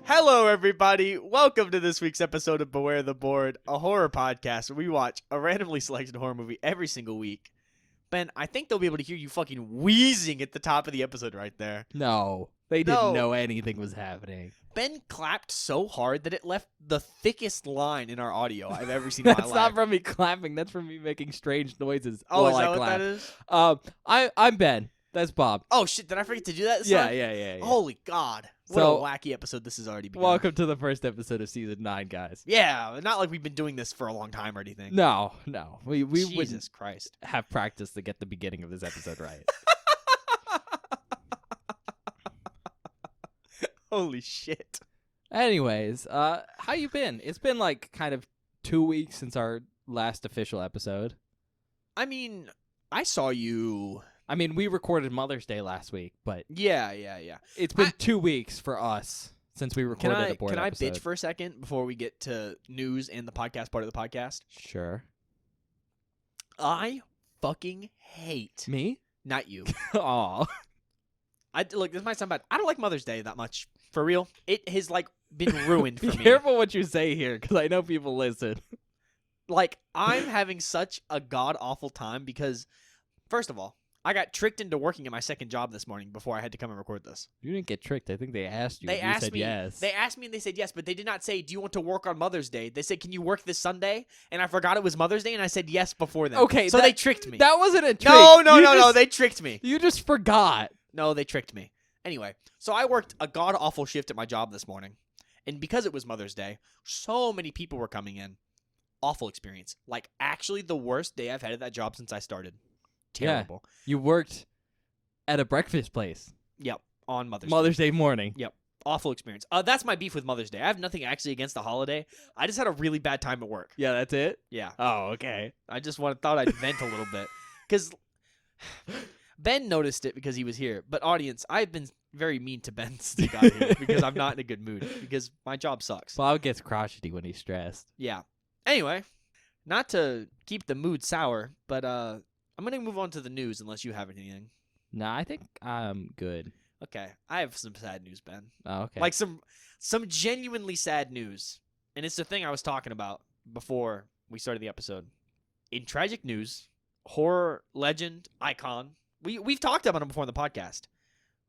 Hello, everybody. Welcome to this week's episode of Beware the Board, a horror podcast where we watch a randomly selected horror movie every single week. Ben, I think they'll be able to hear you fucking wheezing at the top of the episode right there. No, they No. didn't know anything was happening. Ben clapped so hard that it left the thickest line in our audio I've ever seen in my That's life. not from me clapping. That's from me making strange noises. Oh, while is that I what clap. that is? I'm Ben. That's Bob. Oh, shit. Did I forget to do that this Yeah, time? yeah. Holy God. What So- a wacky episode this has already become. Welcome to the first episode of season 9, guys. Yeah, not like we've been doing this for a long time or anything. No, we Jesus wouldn't Christ. have practice to get the beginning of this episode right. Holy shit. Anyways, how you been? It's been like kind of 2 weeks since our last official episode. I mean, I saw you. I mean, we recorded Mother's Day last week, but Yeah. it's been 2 weeks for us since we Can recorded a board I episode. bitch for a second before we get to news and the podcast part of the podcast? Sure. I fucking hate. Me? Not you. Aw. Look, this might sound bad. I don't like Mother's Day that much. For real. It has, like, been ruined for Be me. careful what you say here, because I know people listen. Like, I'm having such a god-awful time because, first of all, I got tricked into working at my second job this morning before I had to come and record this. You didn't get tricked. I think they asked you. They and you asked said me. yes. They asked me and they said yes, but they did not say, "Do you want to work on Mother's Day?" They said, "Can you work this Sunday?" And I forgot it was Mother's Day, and I said yes before then. Okay, so they tricked me. That wasn't a trick. No, You no. just- They tricked me. You just forgot. No, they tricked me. Anyway, so I worked a god awful shift at my job this morning, and because it was Mother's Day, so many people were coming in. Awful experience. Like, actually, the worst day I've had at that job since I started. Terrible. You worked at a breakfast place. Yep. On Mother's Day morning. Day. Awful experience. That's my beef with Mother's Day. I have nothing actually against the holiday. I just had a really bad time at work. Yeah, that's it? Yeah. Oh, okay. I just thought I'd vent a little bit. Because Ben noticed it because he was here. But audience, I've been very mean to Ben since he got here because I'm not in a good mood. Because my job sucks. Bob gets crotchety when he's stressed. Yeah. Anyway, not to keep the mood sour, but I'm going to move on to the news unless you have anything. Nah, I think I'm good. Okay. I have some sad news, Ben. Oh, okay. Like some genuinely sad news. And it's the thing I was talking about before we started the episode. In tragic news, horror legend icon. We've talked about him before on the podcast.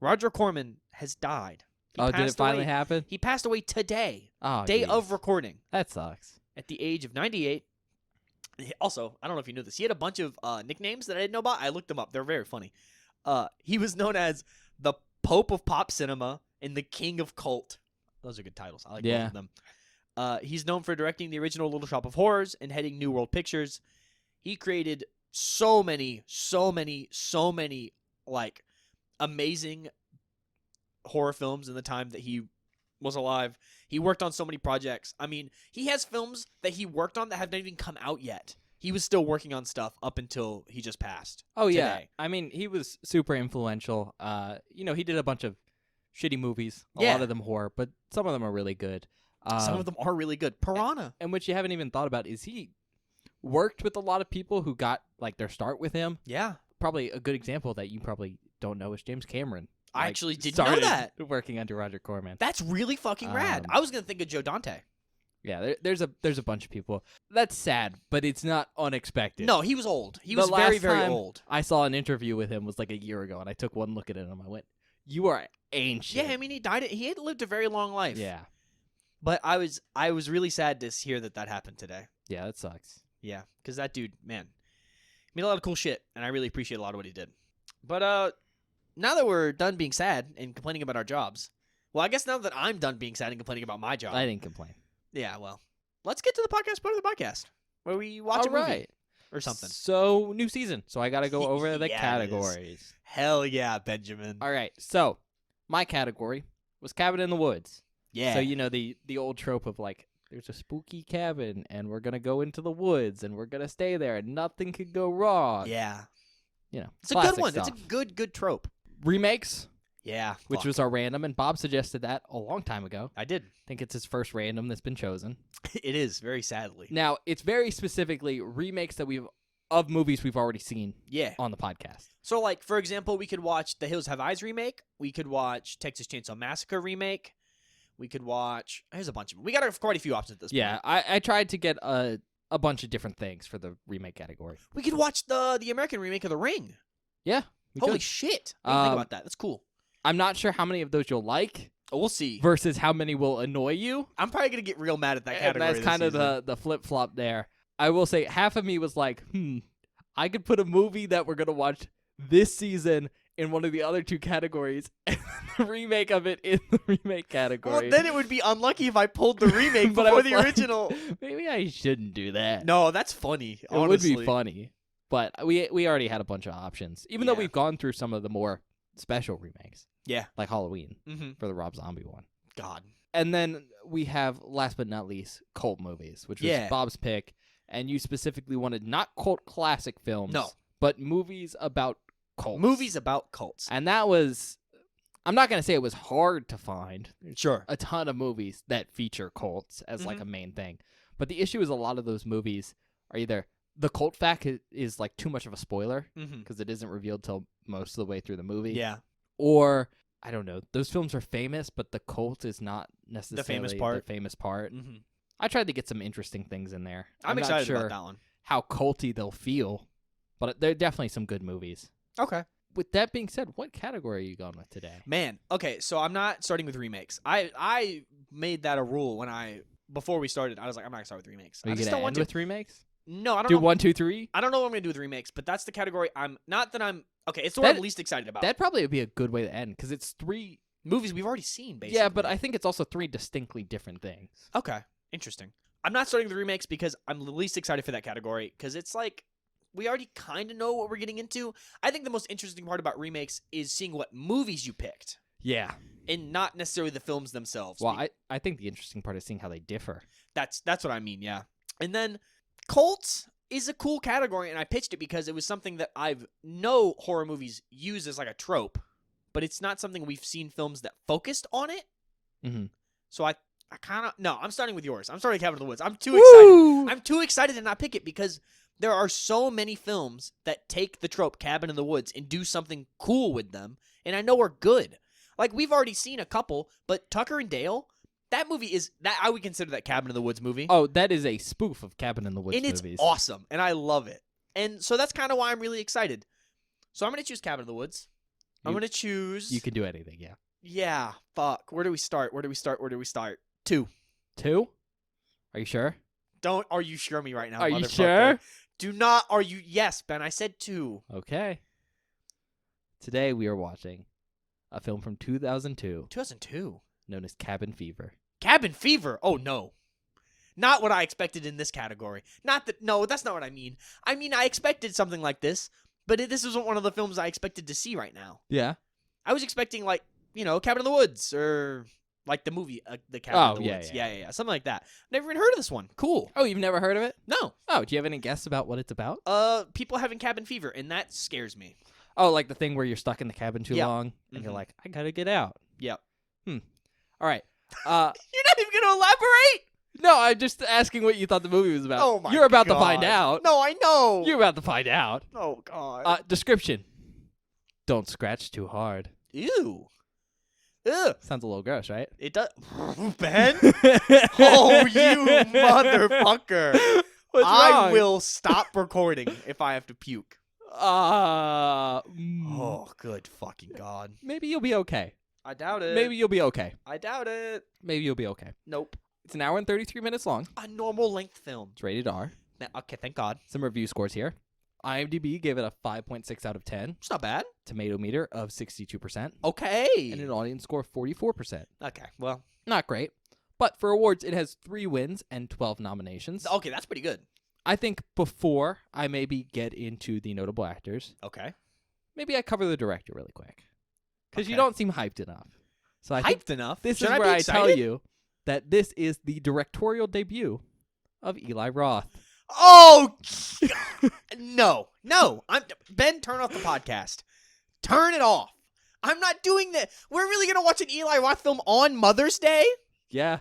Roger Corman has died. He did it passed finally away. happen? He passed away today, Oh, day geez. of recording, That sucks. at the age of 98. Also, I don't know if you knew this. He had a bunch of nicknames that I didn't know about. I looked them up. They're very funny. He was known as the Pope of Pop Cinema and the King of Cult. Those are good titles. I like both of them. He's known for directing the original Little Shop of Horrors and heading New World Pictures. He created so many, like, amazing horror films in the time that he was alive. He worked on so many projects. I mean, he has films that he worked on that have not even come out yet. He was still working on stuff up until he just passed. Oh, yeah. today. I mean, he was super influential. He did a bunch of shitty movies. A Yeah. lot of them horror, but some of them are really good. Some of them are really good. Piranha. And what you haven't even thought about is he worked with a lot of people who got like their start with him. Yeah. Probably a good example that you probably don't know is James Cameron. I Like, actually didn't know started that. Working under Roger Corman. That's really fucking rad. I was going to think of Joe Dante. Yeah, there's a bunch of people. That's sad, but it's not unexpected. No, he was old. He The was very, last very time old. I saw an interview with him was like a year ago, and I took one look at him. I went, "You are ancient." Yeah, I mean, he died. He had lived a very long life. Yeah, But I was really sad to hear that happened today. yeah, that sucks. Yeah, because that dude, man, made a lot of cool shit, and I really appreciate a lot of what he did. But now that we're done being sad and complaining about our jobs, well, I guess now that I'm done being sad and complaining about my job, I didn't complain. yeah, well, let's get to the podcast part of the podcast where we watch a All movie right. or something. So new season. So I got to go over the Yeah, it is. categories. Hell yeah, Benjamin. All right. So my category was Cabin in the Woods. Yeah. So the old trope of like, there's a spooky cabin and we're gonna go into the woods and we're gonna stay there and nothing could go wrong. yeah. It's a classic good one. stuff. It's a good trope. Remakes, Yeah. which fuck. was our random, and Bob suggested that a long time ago. I did. I think it's his first random that's been chosen. It is, very sadly. Now, it's very specifically remakes that of movies we've already seen Yeah. on the podcast. So, like, for example, we could watch The Hills Have Eyes remake. We could watch Texas Chainsaw Massacre remake. We could watch. There's a bunch of them. We got quite a few options at this Yeah, point. I tried to get a bunch of different things for the remake category. We could watch the American remake of The Ring. Yeah. We Holy could. shit! What do you think about that? That's cool. I'm not sure how many of those you'll like Oh, we'll see. versus how many will annoy you. I'm probably gonna get real mad at that And category. that's kind of the flip flop there. I will say half of me was like, I could put a movie that we're gonna watch this season in one of the other two categories, and the remake of it in the remake category. Well, then it would be unlucky if I pulled the remake But I before was the like, original. Maybe I shouldn't do that. No, that's funny. it Honestly. would be funny. But we already had a bunch of options, even though Yeah. we've gone through some of the more special remakes, Yeah. like Halloween Mm-hmm. for the Rob Zombie one. God. And then we have, last but not least, cult movies, which was Yeah. Bob's pick. And you specifically wanted not cult classic films, No. but movies about cults. Movies about cults. And that was, I'm not going to say it was hard to find. There's Sure. a ton of movies that feature cults as like Mhm. a main thing. But the issue is a lot of those movies are either the cult fact is like too much of a spoiler Mm-hmm. because it isn't revealed till most of the way through the movie. Yeah. Or, I don't know, those films are famous, but the cult is not necessarily part. the famous part. Mm-hmm. I tried to get some interesting things in there. I'm not excited sure about that one. how culty they'll feel, but there are definitely some good movies. Okay. With that being said, what category are you going with today? Man, okay, so I'm not starting with remakes. I made that a rule before we started. I was like, I'm not gonna start with remakes. Are I you just gonna don't want end to. with remakes? No, I don't Do know. 1, 2, 3? I don't know what I'm gonna do with remakes, but that's the category okay. It's the one I'm least excited about. That'd probably be a good way to end because it's 3. Movies we've already seen, basically. Yeah, but I think it's also 3 distinctly different things. Okay, interesting. I'm not starting with remakes because I'm the least excited for that category because it's like we already kind of know what we're getting into. I think the most interesting part about remakes is seeing what movies you picked Yeah. and not necessarily the films themselves. Well, I think the interesting part is seeing how they differ. That's what I mean, yeah. And then cults is a cool category, and I pitched it because it was something that I've know horror movies use as like a trope, but it's not something we've seen films that focused on it. Mm-hmm. So I kind of no. I'm starting with yours. I'm starting with Cabin in the Woods. I'm too excited. I'm too excited to not pick it because there are so many films that take the trope Cabin in the Woods and do something cool with them, and I know are good. Like we've already seen a couple, but Tucker and Dale. That movie is that I would consider that Cabin in the Woods movie. Oh, that is a spoof of Cabin in the Woods and it's movies. awesome, and I love it. And so that's kind of why I'm really excited. So I'm going to choose Cabin in the Woods. I'm going to choose... You can do anything, yeah. Yeah, fuck. Where do we start? 2. 2? Are you sure? Don't are you sure me right now, Are you motherfucker. sure? Do not are you... Yes, Ben, I said 2. Okay. Today we are watching a film from 2002 2002. known as Cabin Fever. Cabin Fever. Oh, no. Not what I expected in this category. Not that... No, that's not what I mean. I mean, I expected something like this, but this isn't one of the films I expected to see right now. Yeah. I was expecting, like, Cabin in the Woods, or like the movie, the Cabin in the Woods. Yeah. Something like that. Never even heard of this one. Cool. Oh, you've never heard of it? No. Oh, do you have any guess about what it's about? People having cabin fever, and that scares me. Oh, like the thing where you're stuck in the cabin too Yeah. long and you're Mhm. like, I gotta get out. Yep. All right. You're not even gonna elaborate. No, I'm just asking what you thought the movie was about. Oh my! You're about to God. find out. No, I know. You're about to find out. Oh God. Description. Don't scratch too hard. Ew. Ugh. Sounds a little gross, right? It does. Ben. Oh, you motherfucker! What's I wrong? will stop recording if I have to puke. Mm, Oh, good fucking God. Maybe you'll be okay. I doubt it. Maybe you'll be okay. I doubt it. Maybe you'll be okay. Nope. It's an hour and 33 minutes long. A normal length film. It's rated R. Okay, thank God. Some review scores here. IMDb gave it a 5.6 out of 10. It's not bad. Tomato meter of 62%. Okay. And an audience score of 44%. Okay, well. Not great. But for awards, it has 3 wins and 12 nominations. Okay, that's pretty good. I think before I maybe get into the notable actors, Okay. maybe I cover the director really quick. Because you Okay. don't seem hyped enough. So I think Hyped enough. this Should is I where be I tell excited? you that this is the directorial debut of Eli Roth. Oh, no. Ben, turn off the podcast. Turn it off. I'm not doing that. We're really going to watch an Eli Roth film on Mother's Day? Yeah,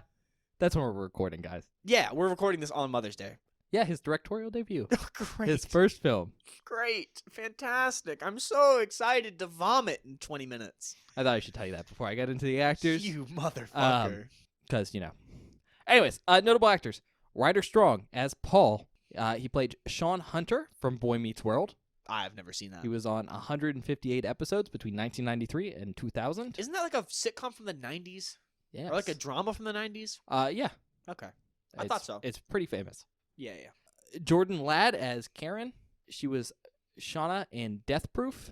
that's when we're recording, guys. Yeah, we're recording this on Mother's Day. Yeah, his directorial debut. Great. His first film. Great. Fantastic. I'm so excited to vomit in 20 minutes. I thought I should tell you that before I get into the actors. You motherfucker. because Anyways, notable actors: Ryder Strong as Paul. He played Sean Hunter from Boy Meets World. I've never seen that. He was on 158 episodes between 1993 and 2000. Isn't that like a sitcom from the 90s? Yeah, Or like a drama from the 90s? yeah. Okay. I thought so. It's pretty famous. Yeah, yeah. Jordan Ladd as Karen. She was Shauna in Death Proof.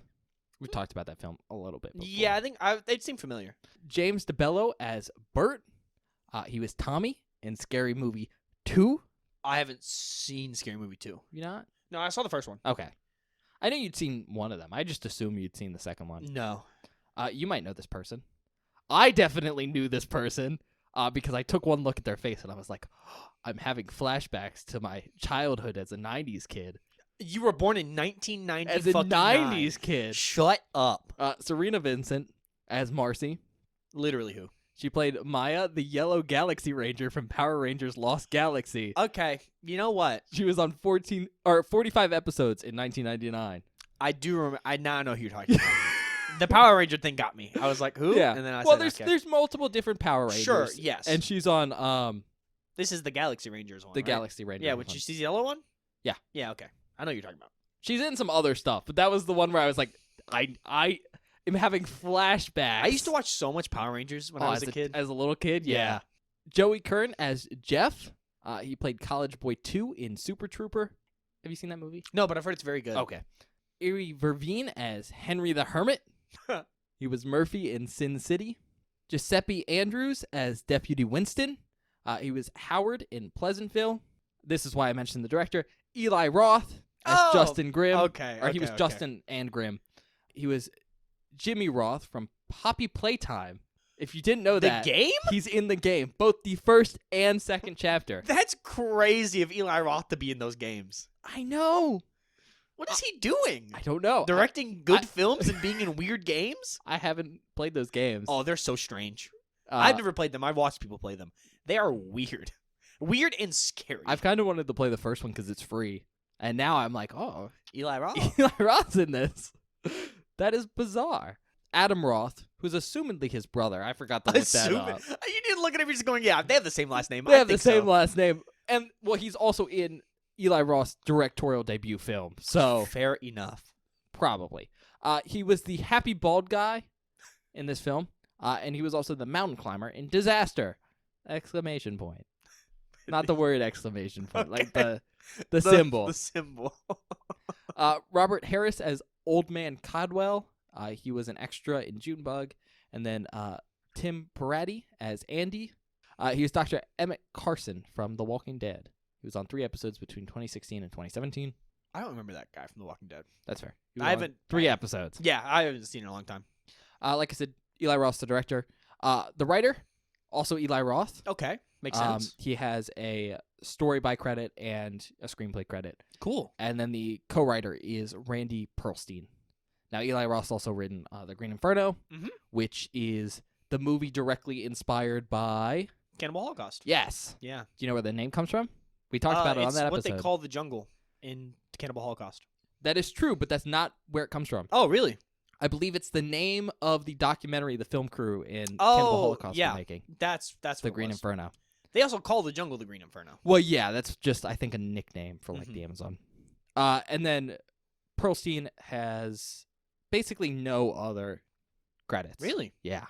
We talked about that film a little bit before. Yeah, I think they'd seem familiar. James DeBello as Bert. He was Tommy in Scary Movie 2. I haven't seen Scary Movie 2. You not? No, I saw the first one. Okay. I knew you'd seen one of them. I just assumed you'd seen the second one. No. You might know this person. I definitely knew this person because I took one look at their face and I was like, I'm having flashbacks to my childhood as a 90s kid. You were born in 1990. As a 90s kid. Shut up. Serena Vincent as Marcy. Literally who? She played Maya, the Yellow Galaxy Ranger from Power Rangers Lost Galaxy. Okay, you know what? She was on 45 episodes in 1999. I do remember. I now know who you're talking about. The Power Ranger thing got me. I was like, who? Yeah. And then I well, said, there's multiple different Power Rangers. Sure, yes. And she's on This is the Galaxy Rangers one, the right? Galaxy Ranger. Yeah, one. which is the yellow one? Yeah. Yeah, okay. I know what you're talking about. She's in some other stuff, but that was the one where I was like, I am having flashbacks. I used to watch so much Power Rangers when I was a kid. As a little kid, yeah. Yeah. Joey Kern as Jeff. He played College Boy 2 in Super Trooper. Have you seen that movie? No, but I've heard it's very good. Okay. Erie Verveen as Henry the Hermit. He was Murphy in Sin City. Giuseppe Andrews as Deputy Winston. He was Howard in Pleasantville. This is why I mentioned the director. Eli Roth as Justin Grimm. Okay. Or he was Justin and Grimm. He was Jimmy Roth from Poppy Playtime. If you didn't know that, game? he's in the game, both the first and second chapter. That's crazy of Eli Roth to be in those games. I know. What is he doing? I don't know. Directing good films and being in weird games? I haven't played those games. Oh, they're so strange. I've never played them. I've watched people play them. They are weird. Weird and scary. I've kind of wanted to play the first one because it's free. And now I'm like, oh, Eli Roth. Eli Roth's in this. That is bizarre. Adam Roth, who's assumedly his brother. I forgot to look that up. You didn't look at him. You're just going, yeah, they have the same last name. They have the same last name. And, well, he's also in Eli Roth's directorial debut film. So, fair enough. probably. He was the happy bald guy in this film. And he was also the mountain climber in Disaster! Exclamation point. Not the word exclamation point. Like the symbol. The symbol. Robert Harris as Old Man Codwell. He was an extra in Junebug. And then Tim Parati as Andy. He was Dr. Emmett Carson from The Walking Dead. He was on 3 episodes between 2016 and 2017. I don't remember that guy from The Walking Dead. That's fair. He was I on haven't- 3 episodes. Yeah, I haven't seen it in a long time. Like I said, Eli Roth's the director. The writer, also Eli Roth. Okay, makes sense. He has a story by credit and a screenplay credit. Cool. And then the co-writer is Randy Perlstein. Now, Eli Roth's also written The Green Inferno, Mhm. which is the movie directly inspired by... Cannibal Holocaust. Yes. Yeah. Do you know where the name comes from? We talked about it on it's that what episode. they call the jungle in Cannibal Holocaust. That is true, but that's not where it comes from. Oh, really? I believe it's the name of the documentary the film crew in Cannibal Holocaust yeah. were making. That's The what it Green was. Inferno. They also call the jungle the Green Inferno. Well, yeah, that's just, I think, a nickname for, like, Mhm. the Amazon. And then Perlstein has basically no other credits. Really? Yeah.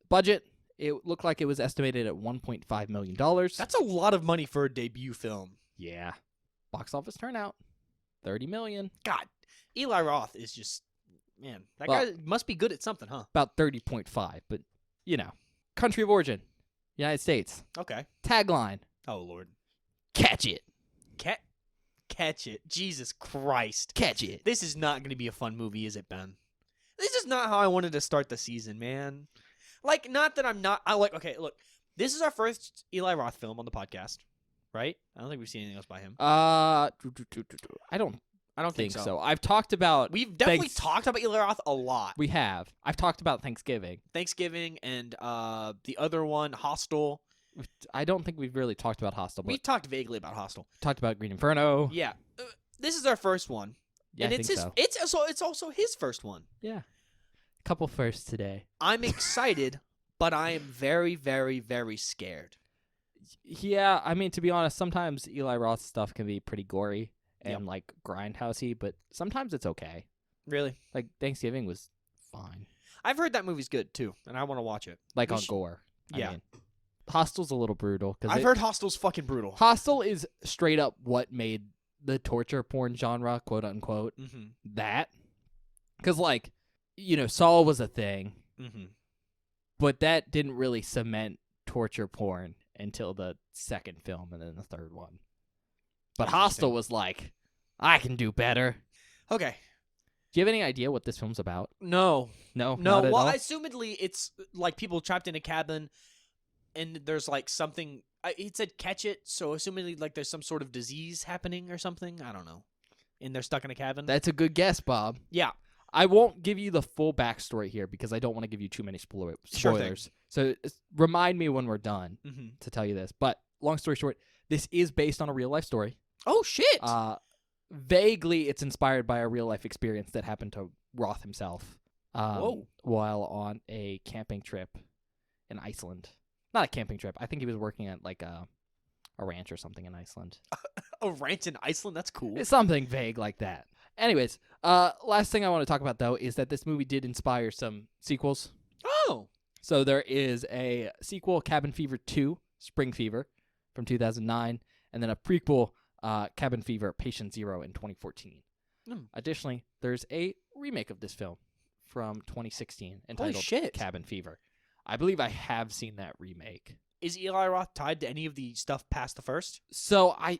Budget, it looked like it was estimated at $1.5 million. That's a lot of money for a debut film. Yeah. Box office turnout, $30 million. God, Eli Roth is just, man, that Well- guy must be good at something, huh? About 30.5, but, Country of origin, United States. Okay. Tagline, Oh, Lord. catch it. Catch it. Jesus Christ. Catch it. This is not going to be a fun movie, is it, Ben? This is not how I wanted to start the season, man. Like, not that I'm not... okay, look. This is our first Eli Roth film on the podcast, right? I don't think we've seen anything else by him. I don't I don't think so. I've talked about... We've definitely talked about Eli Roth a lot. We have. I've talked about Thanksgiving. Thanksgiving and the other one, Hostel. I don't think we've really talked about Hostel, but We talked vaguely about Hostel. talked about Green Inferno. Yeah. This is our first one. Yeah, and I it's think his so. it's also his first one. Yeah. Couple firsts today. I'm excited but I am very, very, very scared. Yeah, I mean, to be honest, sometimes Eli Roth stuff can be pretty gory and Yep. like grindhousey, but sometimes it's okay. Really? Like Thanksgiving was fine. I've heard that movie's good too, and I want to watch it. Like We on should- gore. Yeah. I mean, Hostel's a little brutal because I've heard Hostel's fucking brutal. Hostel is straight up what made the torture porn genre, quote unquote, Mm-hmm. that. Because like, Saul was a thing, Mm-hmm. but that didn't really cement torture porn until the second film and then the third one. But Hostel Interesting. was like, I can do better. Okay. Do you have any idea what this film's about? No. No, No. not at Well, all? assumedly it's like people trapped in a cabin, and there's like something. It said catch it, so assumedly like there's some sort of disease happening or something. I don't know. And they're stuck in a cabin. That's a good guess, Bob. Yeah. I won't give you the full backstory here because I don't want to give you too many spoilers. Sure thing. So remind me when we're done Mm-hmm. to tell you this. But long story short, this is based on a real life story. Oh shit. Vaguely, it's inspired by a real life experience that happened to Roth himself Whoa. while on a camping trip in Iceland. Not a camping trip. I think he was working at like a ranch or something in Iceland. A ranch in Iceland. That's cool. It's something vague like that. Anyways, last thing I want to talk about though is that this movie did inspire some sequels. Oh. So there is a sequel, Cabin Fever 2, Spring Fever, from 2009, and then a prequel, Cabin Fever, Patient Zero, in 2014. Hmm. Additionally, there's a remake of this film from 2016 entitled shit. Cabin Fever. I believe I have seen that remake. Is Eli Roth tied to any of the stuff past the first? So I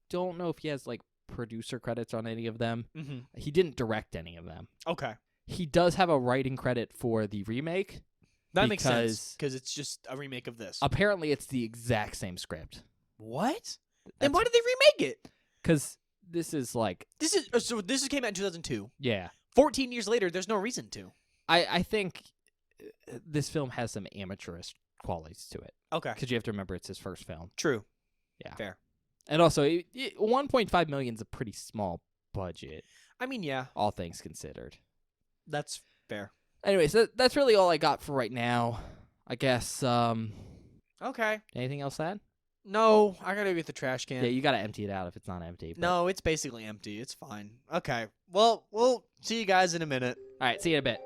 don't know if he has like producer credits on any of them. Mm-hmm. He didn't direct any of them. Okay. He does have a writing credit for the remake. That makes sense Because- because it's just a remake of this. Apparently, it's the exact same script. What? Then why did they remake it? Because this is like, This came out in 2002. yeah. 14 years later, there's no reason to. I think this film has some amateurish qualities to it. Okay. Because you have to remember it's his first film. True. Yeah. Fair. And also, 1.5 million is a pretty small budget, I mean, yeah, all things considered. that's fair. Anyways, that's really all I got for right now. I guess, Okay. anything else to add? No, I gotta get the trash can. Yeah, you got to empty it out if it's not empty. but- No, it's basically empty. It's fine. Okay. Well, we'll see you guys in a minute. All right, see you in a bit.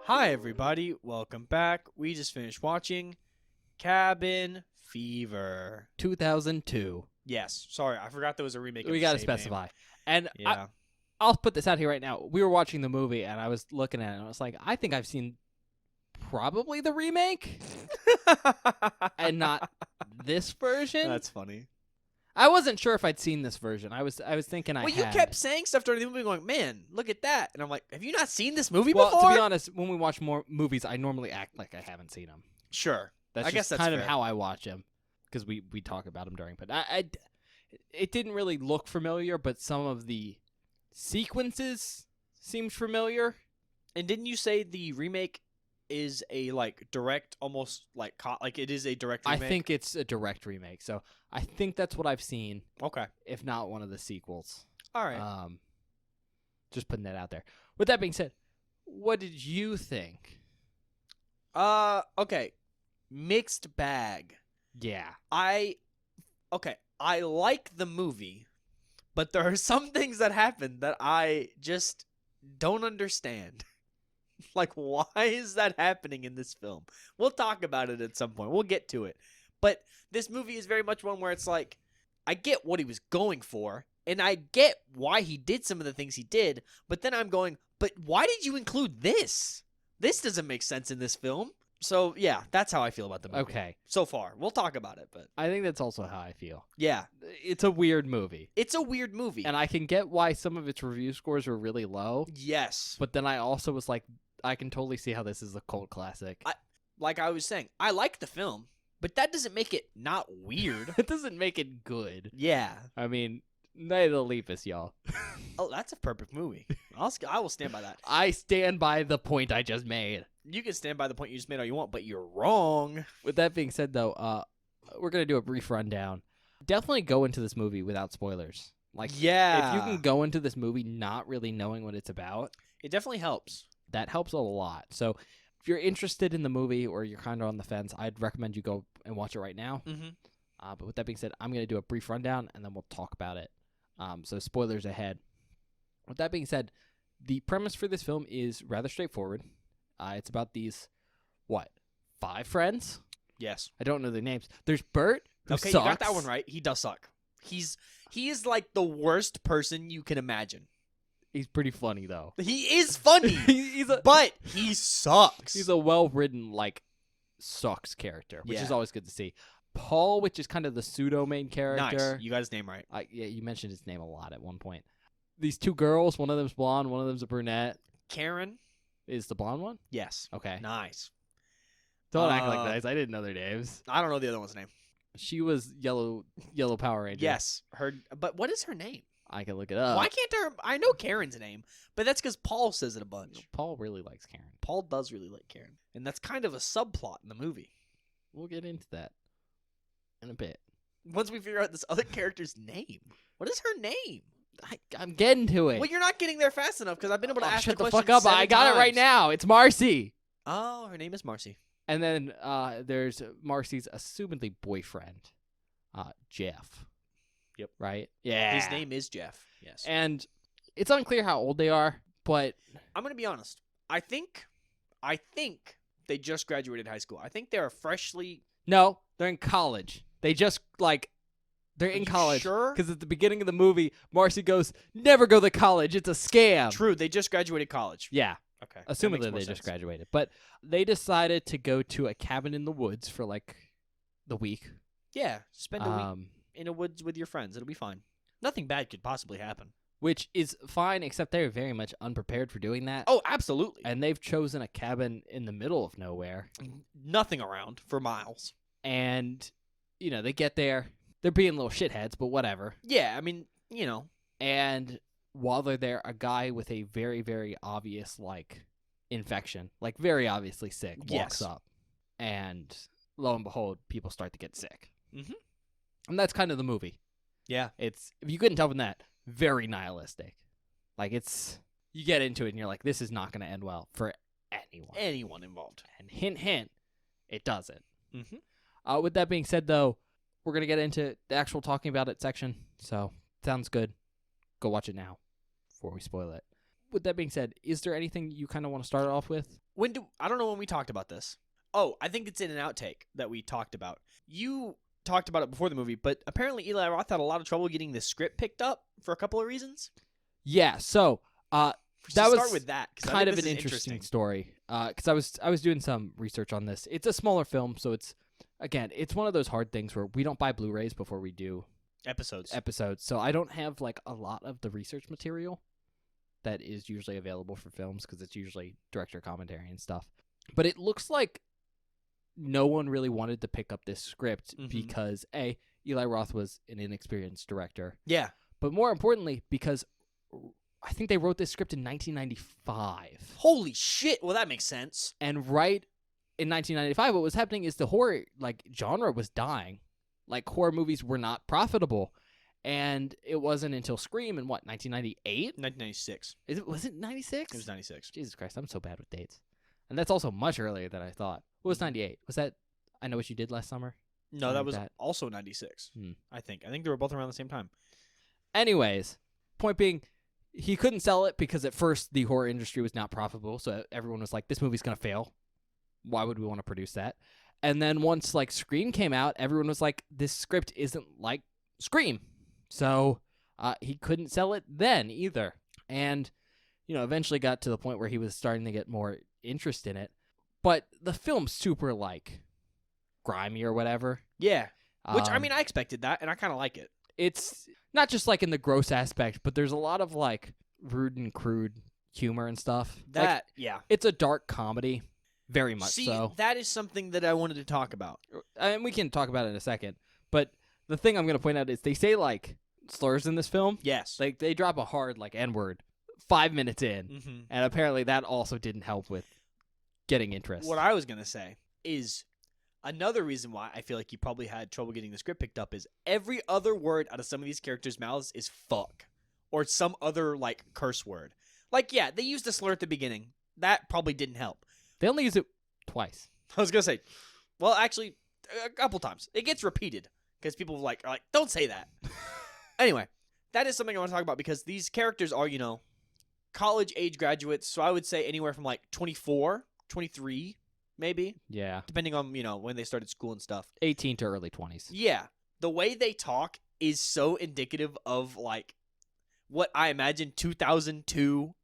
Hi, everybody. Welcome back. We just finished watching Cabin Fever. 2002. Yes. Sorry, I forgot there was a remake. We got to specify. And Yeah. I'll put this out here right now. We were watching the movie, and I was looking at it, and I was like, I think I've seen probably the remake and not this version. That's funny. I wasn't sure if I'd seen this version. I was thinking I Well, had. you kept saying stuff during the movie, going, "Man, look at that," and I'm like, "Have you not seen this movie well, before?" to be honest, when we watch more movies, I normally act like I haven't seen them. Sure. That's I just guess that's kind of fair. how I watch them because we talk about them during. But it didn't really look familiar, but some of the sequences seemed familiar. And didn't you say the remake is a like direct, almost like like it is a direct remake? I think it's a direct remake, so I think that's what I've seen, Okay. if not one of the sequels. All right. Just putting that out there. With that being said, what did you think? Okay. Mixed bag. Yeah. I like the movie, but there are some things that happen that I just don't understand. Like, why is that happening in this film? We'll talk about it at some point. We'll get to it. But this movie is very much one where it's like, I get what he was going for, and I get why he did some of the things he did, but then I'm going, but why did you include this? This doesn't make sense in this film. So, yeah, that's how I feel about the movie. Okay. So far. We'll talk about it, but I think that's also how I feel. yeah. It's a weird movie. It's a weird movie. And I can get why some of its review scores were really low, Yes. but then I also was like, I can totally see how this is a cult classic. Like I was saying, I like the film, but that doesn't make it not weird. It doesn't make it good. Yeah. I mean, Night of the Lepus, y'all. Oh, that's a perfect movie. I will stand by that. I stand by the point I just made. You can stand by the point you just made all you want, but you're wrong. With that being said, though, we're gonna do a brief rundown. Definitely go into this movie without spoilers. Like, Yeah. if you can go into this movie not really knowing what it's about, It definitely helps. that helps a lot. So if you're interested in the movie or you're kind of on the fence, I'd recommend you go and watch it right now. Mm-hmm. But with that being said, I'm going to do a brief rundown and then we'll talk about it. So spoilers ahead. With that being said, the premise for this film is rather straightforward. It's about these, 5 friends? Yes. I don't know their names. There's Bert, who Okay, sucks. you got that one right. He does suck. He is like the worst person you can imagine. He's pretty funny, though. He is funny, he's a but he sucks. he's a well-written, sucks character, which is Yeah. always good to see. Paul, which is kind of the pseudo-main character. Nice. You got his name right. Yeah, you mentioned his name a lot at one point. These 2 girls, one of them's blonde, one of them's a brunette. Karen. Is the blonde one? Yes. Okay. Nice. Don't act like Uh, nice. I didn't know their names. I don't know the other one's name. She was yellow Power Ranger. Yes. But what is her name? I can look it up. Why can't I know Karen's name, but that's because Paul says it a bunch. Paul really likes Karen. Paul does really like Karen, and that's kind of a subplot in the movie. We'll get into that in a bit. Once we figure out this other character's name, what is her name? I'm getting to it. Well, you're not getting there fast enough because I've been able to ask shut the the question fuck up. 7 I got it right times. now. It's Marcy. Oh, her name is Marcy. And then there's Marcy's assumedly boyfriend, Jeff. Yep. Right? Yeah. His name is Jeff. Yes. And it's unclear how old they are, but I'm gonna be honest. I think they just graduated high school. I think they're freshly. no, they're in college. They just they're Are in you college. Sure. Because at the beginning of the movie, Marcy goes, "Never go to college. It's a scam." True. They just graduated college. Yeah, Okay. assuming makes that more they just sense. graduated. But they decided to go to a cabin in the woods for the week. Yeah. Spend a week Um, in a woods with your friends. It'll be fine. Nothing bad could possibly happen. which is fine, except they're very much unprepared for doing that. Oh, absolutely. And they've chosen a cabin in the middle of nowhere. Nothing around for miles. And, they get there. They're being little shitheads, but whatever. Yeah. I mean, And while they're there, a guy with a very, very obvious, infection, very obviously sick, walks Yes. up. And lo and behold, people start to get sick. Mhm. And that's kind of the movie. Yeah. It's, if you couldn't tell from that, very nihilistic. You get into it and you're like, this is not going to end well for anyone. Anyone involved. And hint, hint, it doesn't. Mhm. With that being said, though, we're going to get into the actual talking about it section. So, sounds good. Go watch it now before we spoil it. With that being said, is there anything you kind of want to start off with? I don't know when we talked about this. Oh, I think it's in an outtake that we talked about. You talked about it before the movie, but apparently Eli Roth had a lot of trouble getting the script picked up for a couple of reasons. Yeah, so that Start was with that. 'Cause I kind think of this an is interesting story. Because I was doing some research on this. It's a smaller film, so it's one of those hard things where we don't buy Blu-rays before we do Episodes. episodes, so I don't have a lot of the research material that is usually available for films because it's usually director commentary and stuff. But it looks like no one really wanted to pick up this script Mhm. because Eli Roth was an inexperienced director, Yeah. but more importantly because I think they wrote this script in 1995. Holy shit. Well, that makes sense. And right in 1995, what was happening is the horror genre was dying. Horror movies were not profitable, and it wasn't until Scream in 1998? 1996. Was it 96? It was 96. Jesus Christ, I'm so bad with dates. And that's also much earlier than I thought. What was 98? Was that I Know What You Did Last Summer? No, Something that like was that. also 96. Hmm. I think they were both around the same time. Anyways, point being, he couldn't sell it because at first the horror industry was not profitable, so everyone was like, this movie's going to fail. Why would we want to produce that? And then once Scream came out, everyone was like, this script isn't like Scream. So he couldn't sell it then either. And, eventually got to the point where he was starting to get more interest in it. But the film's super grimy or whatever. Yeah. Which, I Um, mean, I expected that, and I kind of like it. It's not just in the gross aspect, but there's a lot of rude and crude humor and stuff. Yeah. It's a dark comedy, very much See, so. that is something that I wanted to talk about. And we can talk about it in a second. But the thing I'm going to point out is they say slurs in this film. Yes. They drop a hard N-word 5 minutes in, Mm-hmm. and apparently that also didn't help with getting interest. What I was going to say is Another reason why I feel like you probably had trouble getting the script picked up is every other word out of some of these characters' mouths is fuck or some other like curse word. Like, yeah, they used a slur at the beginning. That probably didn't help. They only use it twice. I was gonna say, well, actually, a couple times. It gets repeated because people are like, don't say that. Anyway, that is something I want to talk about because these characters are, college age graduates. So I would say anywhere from like 24, 23, maybe, Yeah. depending on, when they started school and stuff. 18 to early 20s. Yeah. The way they talk is so indicative of like what I imagine 2002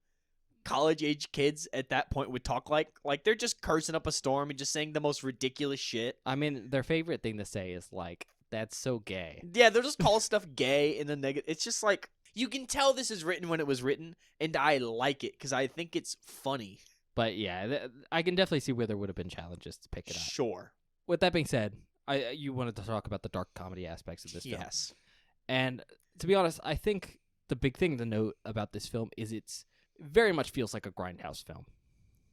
college age kids at that point would talk like. Like they're just cursing up a storm and just saying the most ridiculous shit. I mean, their favorite thing to say is like, that's so gay. Yeah, they'll just call stuff gay in the negative. It's just like you can tell this is written when it was written, and I like it because I think it's funny. But yeah, I can definitely see where there would have been challenges to pick it up. Sure. With that being said, you wanted to talk about the dark comedy aspects of this film. Yes. And to be honest, I think the big thing to note about this film is it's very much feels like a Grindhouse film.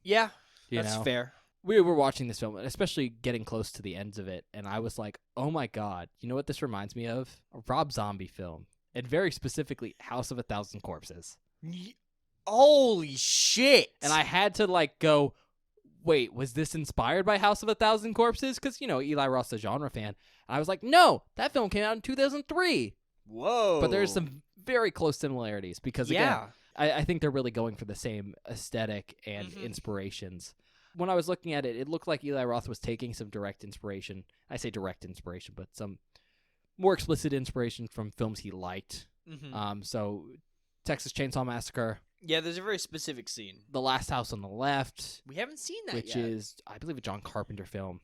Yeah, You that's know? fair. We were watching this film, and especially getting close to the ends of it, and I was like, oh my god, you know what this reminds me of? A Rob Zombie film. And very specifically, House of a Thousand Corpses. Holy shit. And I had to like go, wait, was this inspired by House of a Thousand Corpses? Because, Eli Roth's a genre fan. And I was like, no, that film came out in 2003. Whoa. But there's some very close similarities because, again, Yeah. I think they're really going for the same aesthetic and Mhm. inspirations. When I was looking at it, it looked like Eli Roth was taking some direct inspiration. I say direct inspiration, but some more explicit inspiration from films he liked. Mhm. So Texas Chainsaw Massacre, Yeah, there's a very specific scene. The Last House on the Left, We haven't seen that which yet. is, I believe, a John Carpenter film.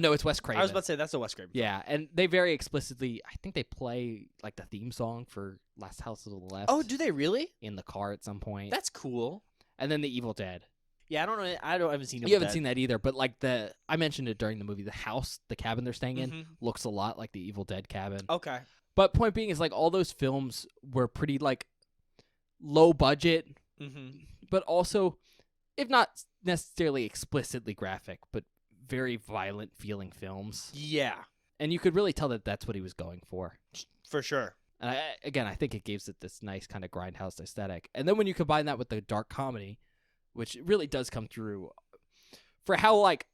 No, it's Wes Craven. I was about to say that's a Wes Craven. Yeah, and they very explicitly, I think they play like the theme song for Last House on the Left Oh, do they really? in the car at some point. That's cool. And then The Evil Dead. Yeah, I don't know. I haven't seen it. You haven't seen that either, but like I mentioned it during the movie, the cabin they're staying in Mhm. looks a lot like the Evil Dead cabin. Okay. But point being is like all those films were pretty like low budget, Mm-hmm. but also, if not necessarily explicitly graphic, but very violent feeling films. Yeah, And you could really tell that that's what he was going for. for sure. And I think it gives it this nice kind of grindhouse aesthetic. And then when you combine that with the dark comedy, which really does come through for how like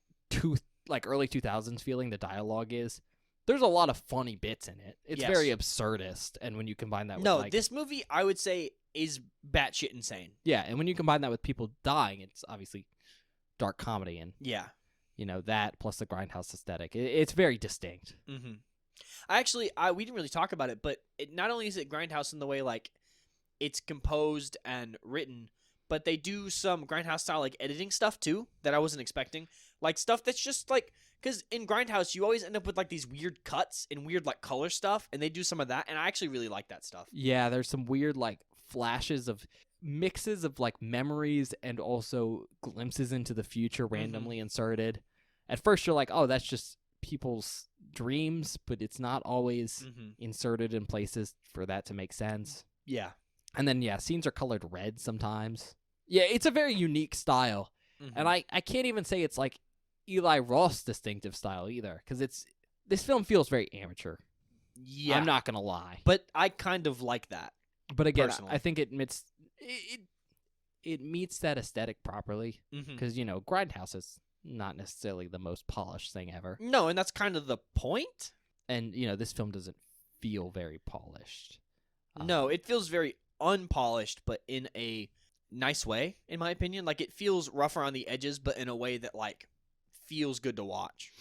early 2000s feeling the dialogue is, there's a lot of funny bits in it. It's Yes. very absurdist. And when you combine that with No, like, this movie I would say is batshit insane. yeah, and when you combine that with people dying, it's obviously dark comedy and Yeah. that plus the grindhouse aesthetic. It's very distinct. Mm-hmm. We didn't really talk about it, but not only is it Grindhouse in the way like it's composed and written, but they do some Grindhouse style like editing stuff too that I wasn't expecting. Like stuff that's just like because in Grindhouse you always end up with like these weird cuts and weird like color stuff, and they do some of that, and I actually really like that stuff. Yeah, there's some weird like flashes of mixes of like memories and also glimpses into the future randomly inserted. At first you're like, oh, that's just people's dreams, but it's not always Mm-hmm. inserted in places for that to make sense. Yeah. And then scenes are colored red sometimes. Yeah, it's a very unique style. Mm-hmm. And I can't even say it's like Eli Roth's distinctive style either, because this film feels very amateur. Yeah. I'm not gonna lie. But I kind of like that. But again, personally. I think it meets that aesthetic properly, Mm-hmm. because Grindhouse is not necessarily the most polished thing ever, No, and that's kind of the point. and this film doesn't feel very polished. No, it feels very unpolished, but in a nice way, in my opinion. Like it feels rougher on the edges, but in a way that like feels good to watch.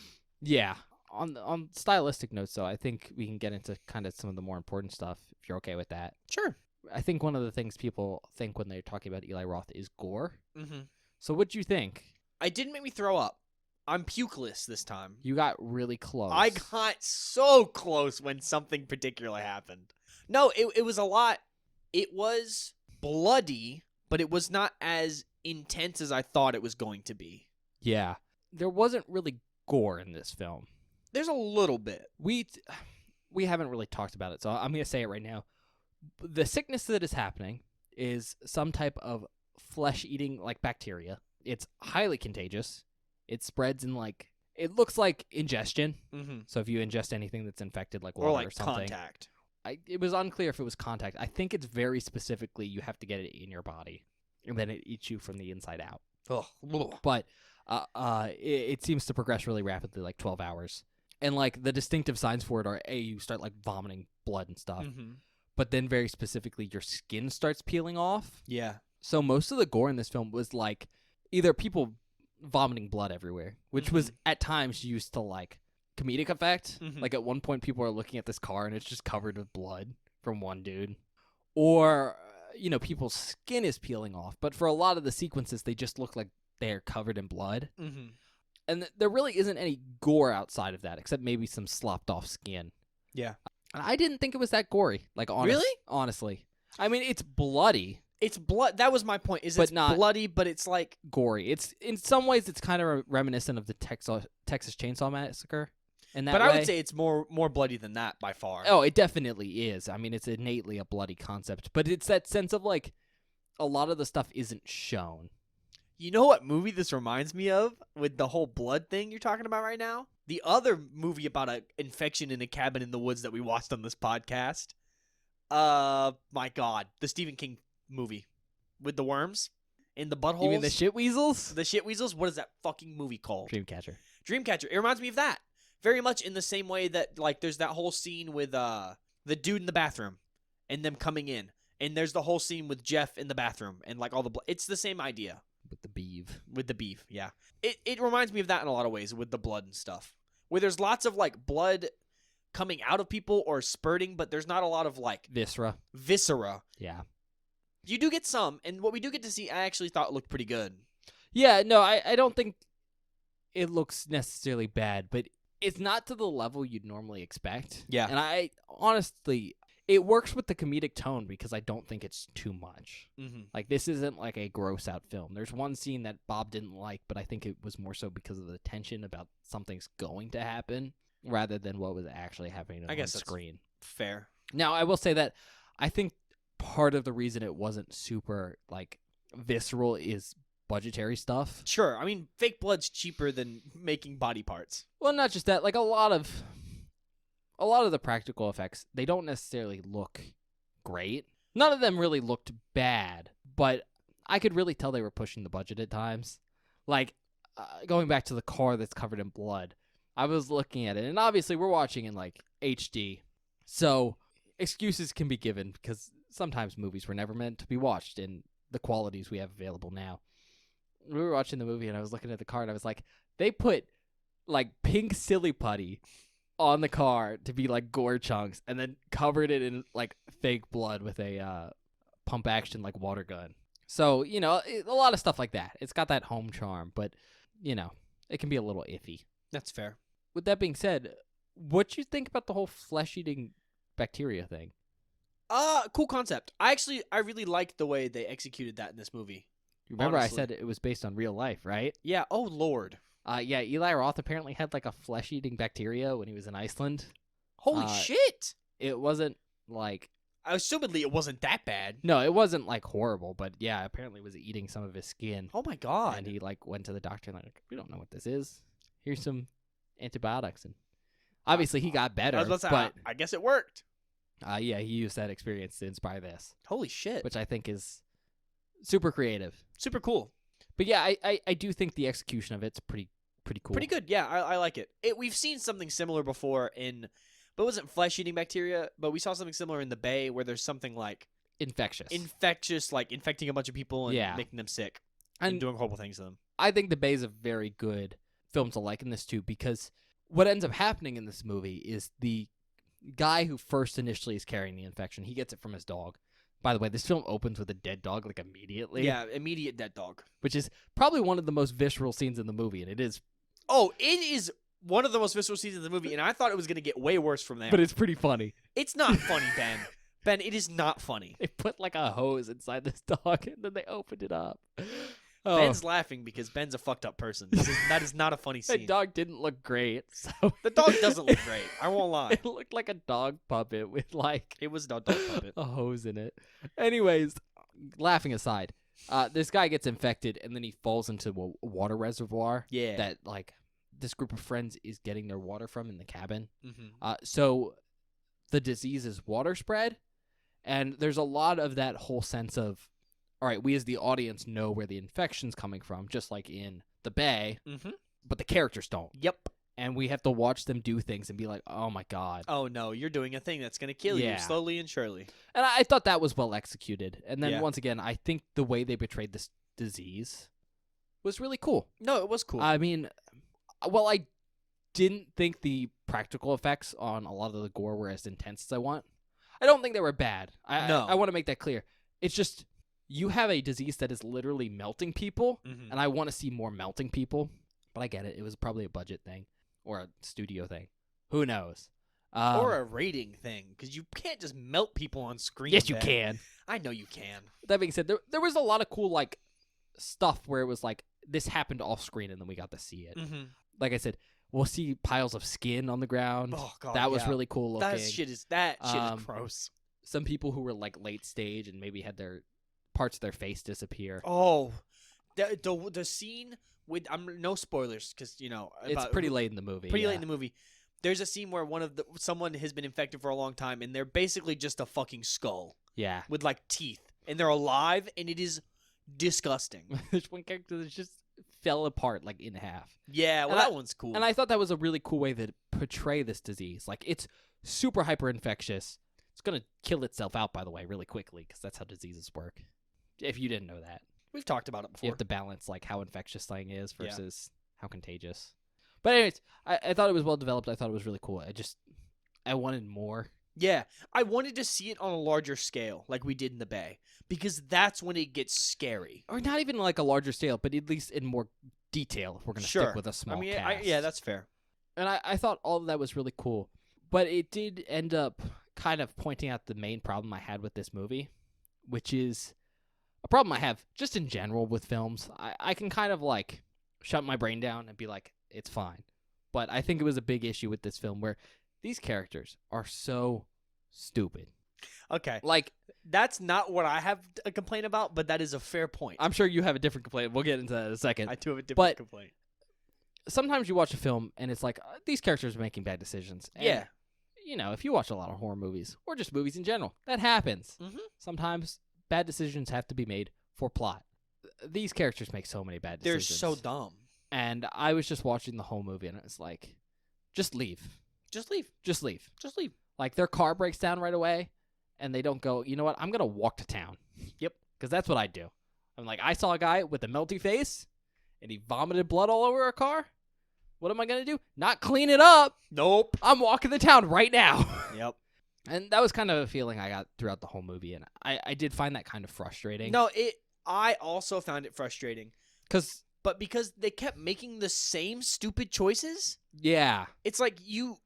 Yeah. On stylistic notes, though, I think we can get into kind of some of the more important stuff if you're okay with that. Sure. I think one of the things people think when they're talking about Eli Roth is gore. Mm-hmm. So what'd you think? It didn't make me throw up. I'm pukeless this time. You got really close. I got so close when something particular happened. No, it was a lot. It was bloody, but it was not as intense as I thought it was going to be. Yeah. There wasn't really gore in this film. There's a little bit. We haven't really talked about it, so I'm going to say it right now. The sickness that is happening is some type of flesh-eating like bacteria. It's highly contagious. It spreads in like It looks like ingestion. Mm-hmm. So if you ingest anything that's infected, like water Or or like something, contact. it was unclear if it was contact. I think it's very specifically you have to get it in your body, and then it eats you from the inside out. Ugh. But it seems to progress really rapidly, like 12 hours. And like the distinctive signs for it are you start like vomiting blood and stuff, Mm-hmm. but then very specifically your skin starts peeling off. Yeah. So most of the gore in this film was like either people vomiting blood everywhere, which was at times used to like comedic effect. Mhm. Like at one point people are looking at this car and it's just covered with blood from one dude. Or people's skin is peeling off, but for a lot of the sequences they just look like they're covered in blood. Mm-hmm. And there really isn't any gore outside of that, except maybe some slopped off skin. Yeah. And I didn't think it was that gory. Like, Really? Honestly. I mean, it's bloody, It's blood. That was my point. Is But it's not- bloody, but it's like gory. It's in some ways it's kind of reminiscent of the Texas Chainsaw Massacre. In that but way. I would say it's more bloody than that by far. Oh, it definitely is. I mean, it's innately a bloody concept, but it's that sense of like a lot of the stuff isn't shown. You know what movie this reminds me of with the whole blood thing you're talking about right now? The other movie about an infection in a cabin in the woods that we watched on this podcast. My God, the Stephen King movie with the worms in the buttholes. You mean the shit weasels? The shit weasels? What is that fucking movie called? Dreamcatcher. Dreamcatcher. It reminds me of that. Very much in the same way that like there's that whole scene with the dude in the bathroom and them coming in. And there's the whole scene with Jeff in the bathroom and like all the it's the same idea. With the beeve. With the beef, yeah. It reminds me of that in a lot of ways with the blood and stuff. Where there's lots of like blood coming out of people or spurting, but there's not a lot of like Viscera. viscera. Yeah. You do get some, and what we do get to see I actually thought looked pretty good. Yeah, no, I don't think it looks necessarily bad, but it's not to the level you'd normally expect. Yeah. And I honestly, it works with the comedic tone because I don't think it's too much. Mm-hmm. Like, this isn't like a gross out film. There's one scene that Bob didn't like, but I think it was more so because of the tension about something's going to happen rather than what was actually happening on guess that's screen. Fair. Now, I will say that I think part of the reason it wasn't super, like, visceral is budgetary stuff. Sure. I mean, fake blood's cheaper than making body parts. Well, not just that. Like, a lot of the practical effects, they don't necessarily look great. None of them really looked bad, but I could really tell they were pushing the budget at times. Like, going back to the car that's covered in blood, I was looking at it, and obviously we're watching in, like, HD, so excuses can be given because sometimes movies were never meant to be watched in the qualities we have available now. We were watching the movie, and I was looking at the car, and I was like, they put, like, pink silly putty on the car to be like gore chunks and then covered it in like fake blood with a pump action like water gun. So, a lot of stuff like that. It's got that home charm, but it can be a little iffy. That's fair. With that being said, what you think about the whole flesh-eating bacteria thing? Cool concept. I really liked the way they executed that in this movie. Remember Honestly. I said it was based on real life, right? Yeah, oh lord. Yeah, Eli Roth apparently had like a flesh-eating bacteria when he was in Iceland. Holy shit. It wasn't like... Assumedly it wasn't that bad. No, it wasn't like horrible, but yeah, apparently it was eating some of his skin. Oh my god. And he like went to the doctor and like, we don't know what this is. Here's some antibiotics, and obviously he got better. I was about to say, but I guess it worked. yeah, he used that experience to inspire this, Holy shit. which I think is super creative. Super cool. But yeah, I do think the execution of it's pretty cool. Pretty good. Yeah, I like it. We've seen something similar before but it wasn't flesh-eating bacteria, but we saw something similar in The Bay where there's something like infectious, like infecting a bunch of people and Yeah. making them sick and And doing horrible things to them. I think The Bay is a very good film to liken this to because what ends up happening in this movie is the guy who first initially is carrying the infection, he gets it from his dog. By the way, this film opens with a dead dog like immediately. Yeah, immediate dead dog. Which is probably one of the most visceral scenes in the movie, and it is. Oh, it is one of the most visceral scenes in the movie, and I thought it was going to get way worse from there. But it's pretty funny. It's not funny, Ben. Ben, it is not funny. They put like a hose inside this dog, and then they opened it up. Oh, Ben's laughing because Ben's a fucked up person. That is not a funny that scene. dog didn't look great. So The dog doesn't look great. I won't lie. it looked like a dog puppet with like It was a dog puppet. a hose in it. Anyways, laughing aside, this guy gets infected, and then he falls into a water reservoir. Yeah. That like this group of friends is getting their water from in the cabin. Mm-hmm. So the disease is water spread, and there's a lot of that whole sense of, all right, we as the audience know where the infection's coming from, just like in The Bay, Mm-hmm. but the characters don't. Yep. And we have to watch them do things and be like, oh my God. Oh no, you're doing a thing that's gonna kill Yeah. you slowly and surely. And I thought that was well executed. And then Yeah. once again, I think the way they portrayed this disease was really cool. No, it was cool. I mean, well, I didn't think the practical effects on a lot of the gore were as intense as I want. I don't think they were bad. No. I want to make that clear. It's just you have a disease that is literally melting people, Mhm. and I want to see more melting people. But I get it. It was probably a budget thing or a studio thing. Who knows? Or a rating thing, because you can't just melt people on screen. yes, you Ben. can. I know you can. That being said, there was a lot of cool like stuff where it was like this happened off screen, and then we got to see it. Mm-hmm. Like I said, we'll see piles of skin on the ground. Oh god, that was yeah. really cool looking. That shit is gross. Some people who were like late stage and maybe had their parts of their face disappear. Oh, the scene with no spoilers because It's pretty late in the movie. Pretty late in the movie. There's a scene where someone has been infected for a long time, and they're basically just a fucking skull Yeah. with like teeth, and they're alive, and it is disgusting. There's one character that just fell apart like in half. Yeah, well, And that one's cool. And I thought that was a really cool way to portray this disease. Like, it's super hyper infectious. It's going to kill itself out, by the way, really quickly, because that's how diseases work. If you didn't know that. We've talked about it before. You have to balance, like, how infectious something is versus how contagious. But anyways, I thought it was well developed. I thought it was really cool. I wanted more. Yeah, I wanted to see it on a larger scale, like we did in the Bay, because that's when it gets scary. Or not even like a larger scale, but at least in more detail if we're going to Sure. stick with a small I mean, cast. yeah, that's fair. And I thought all of that was really cool. But it did end up kind of pointing out the main problem I had with this movie, which is a problem I have just in general with films. I can kind of like shut my brain down and be like, it's fine. But I think it was a big issue with this film where these characters are so stupid. Okay, Like, that's not what I have a complaint about, but that is a fair point. I'm sure you have a different complaint. We'll get into that in a second. I do have a different But- complaint. Sometimes you watch a film and it's like, these characters are making bad decisions. And, Yeah. You know, if you watch a lot of horror movies or just movies in general, that happens. Mhm. Sometimes bad decisions have to be made for plot. These characters make so many bad They're decisions. so dumb. And I was just watching the whole movie and it was like, just leave. Just leave. Just leave. Just leave. Like, their car breaks down right away and they don't go, you know what, I'm going to walk to town. Yep. Because that's what I do. I'm like, I saw a guy with a melty face and he vomited blood all over a car. What am I going to do? Not clean it up. Nope. I'm walking to town right now. Yep. And that was kind of a feeling I got throughout the whole movie. And I did find that kind of frustrating. No, I also found it frustrating. Because, But because they kept making the same stupid choices, yeah. it's like you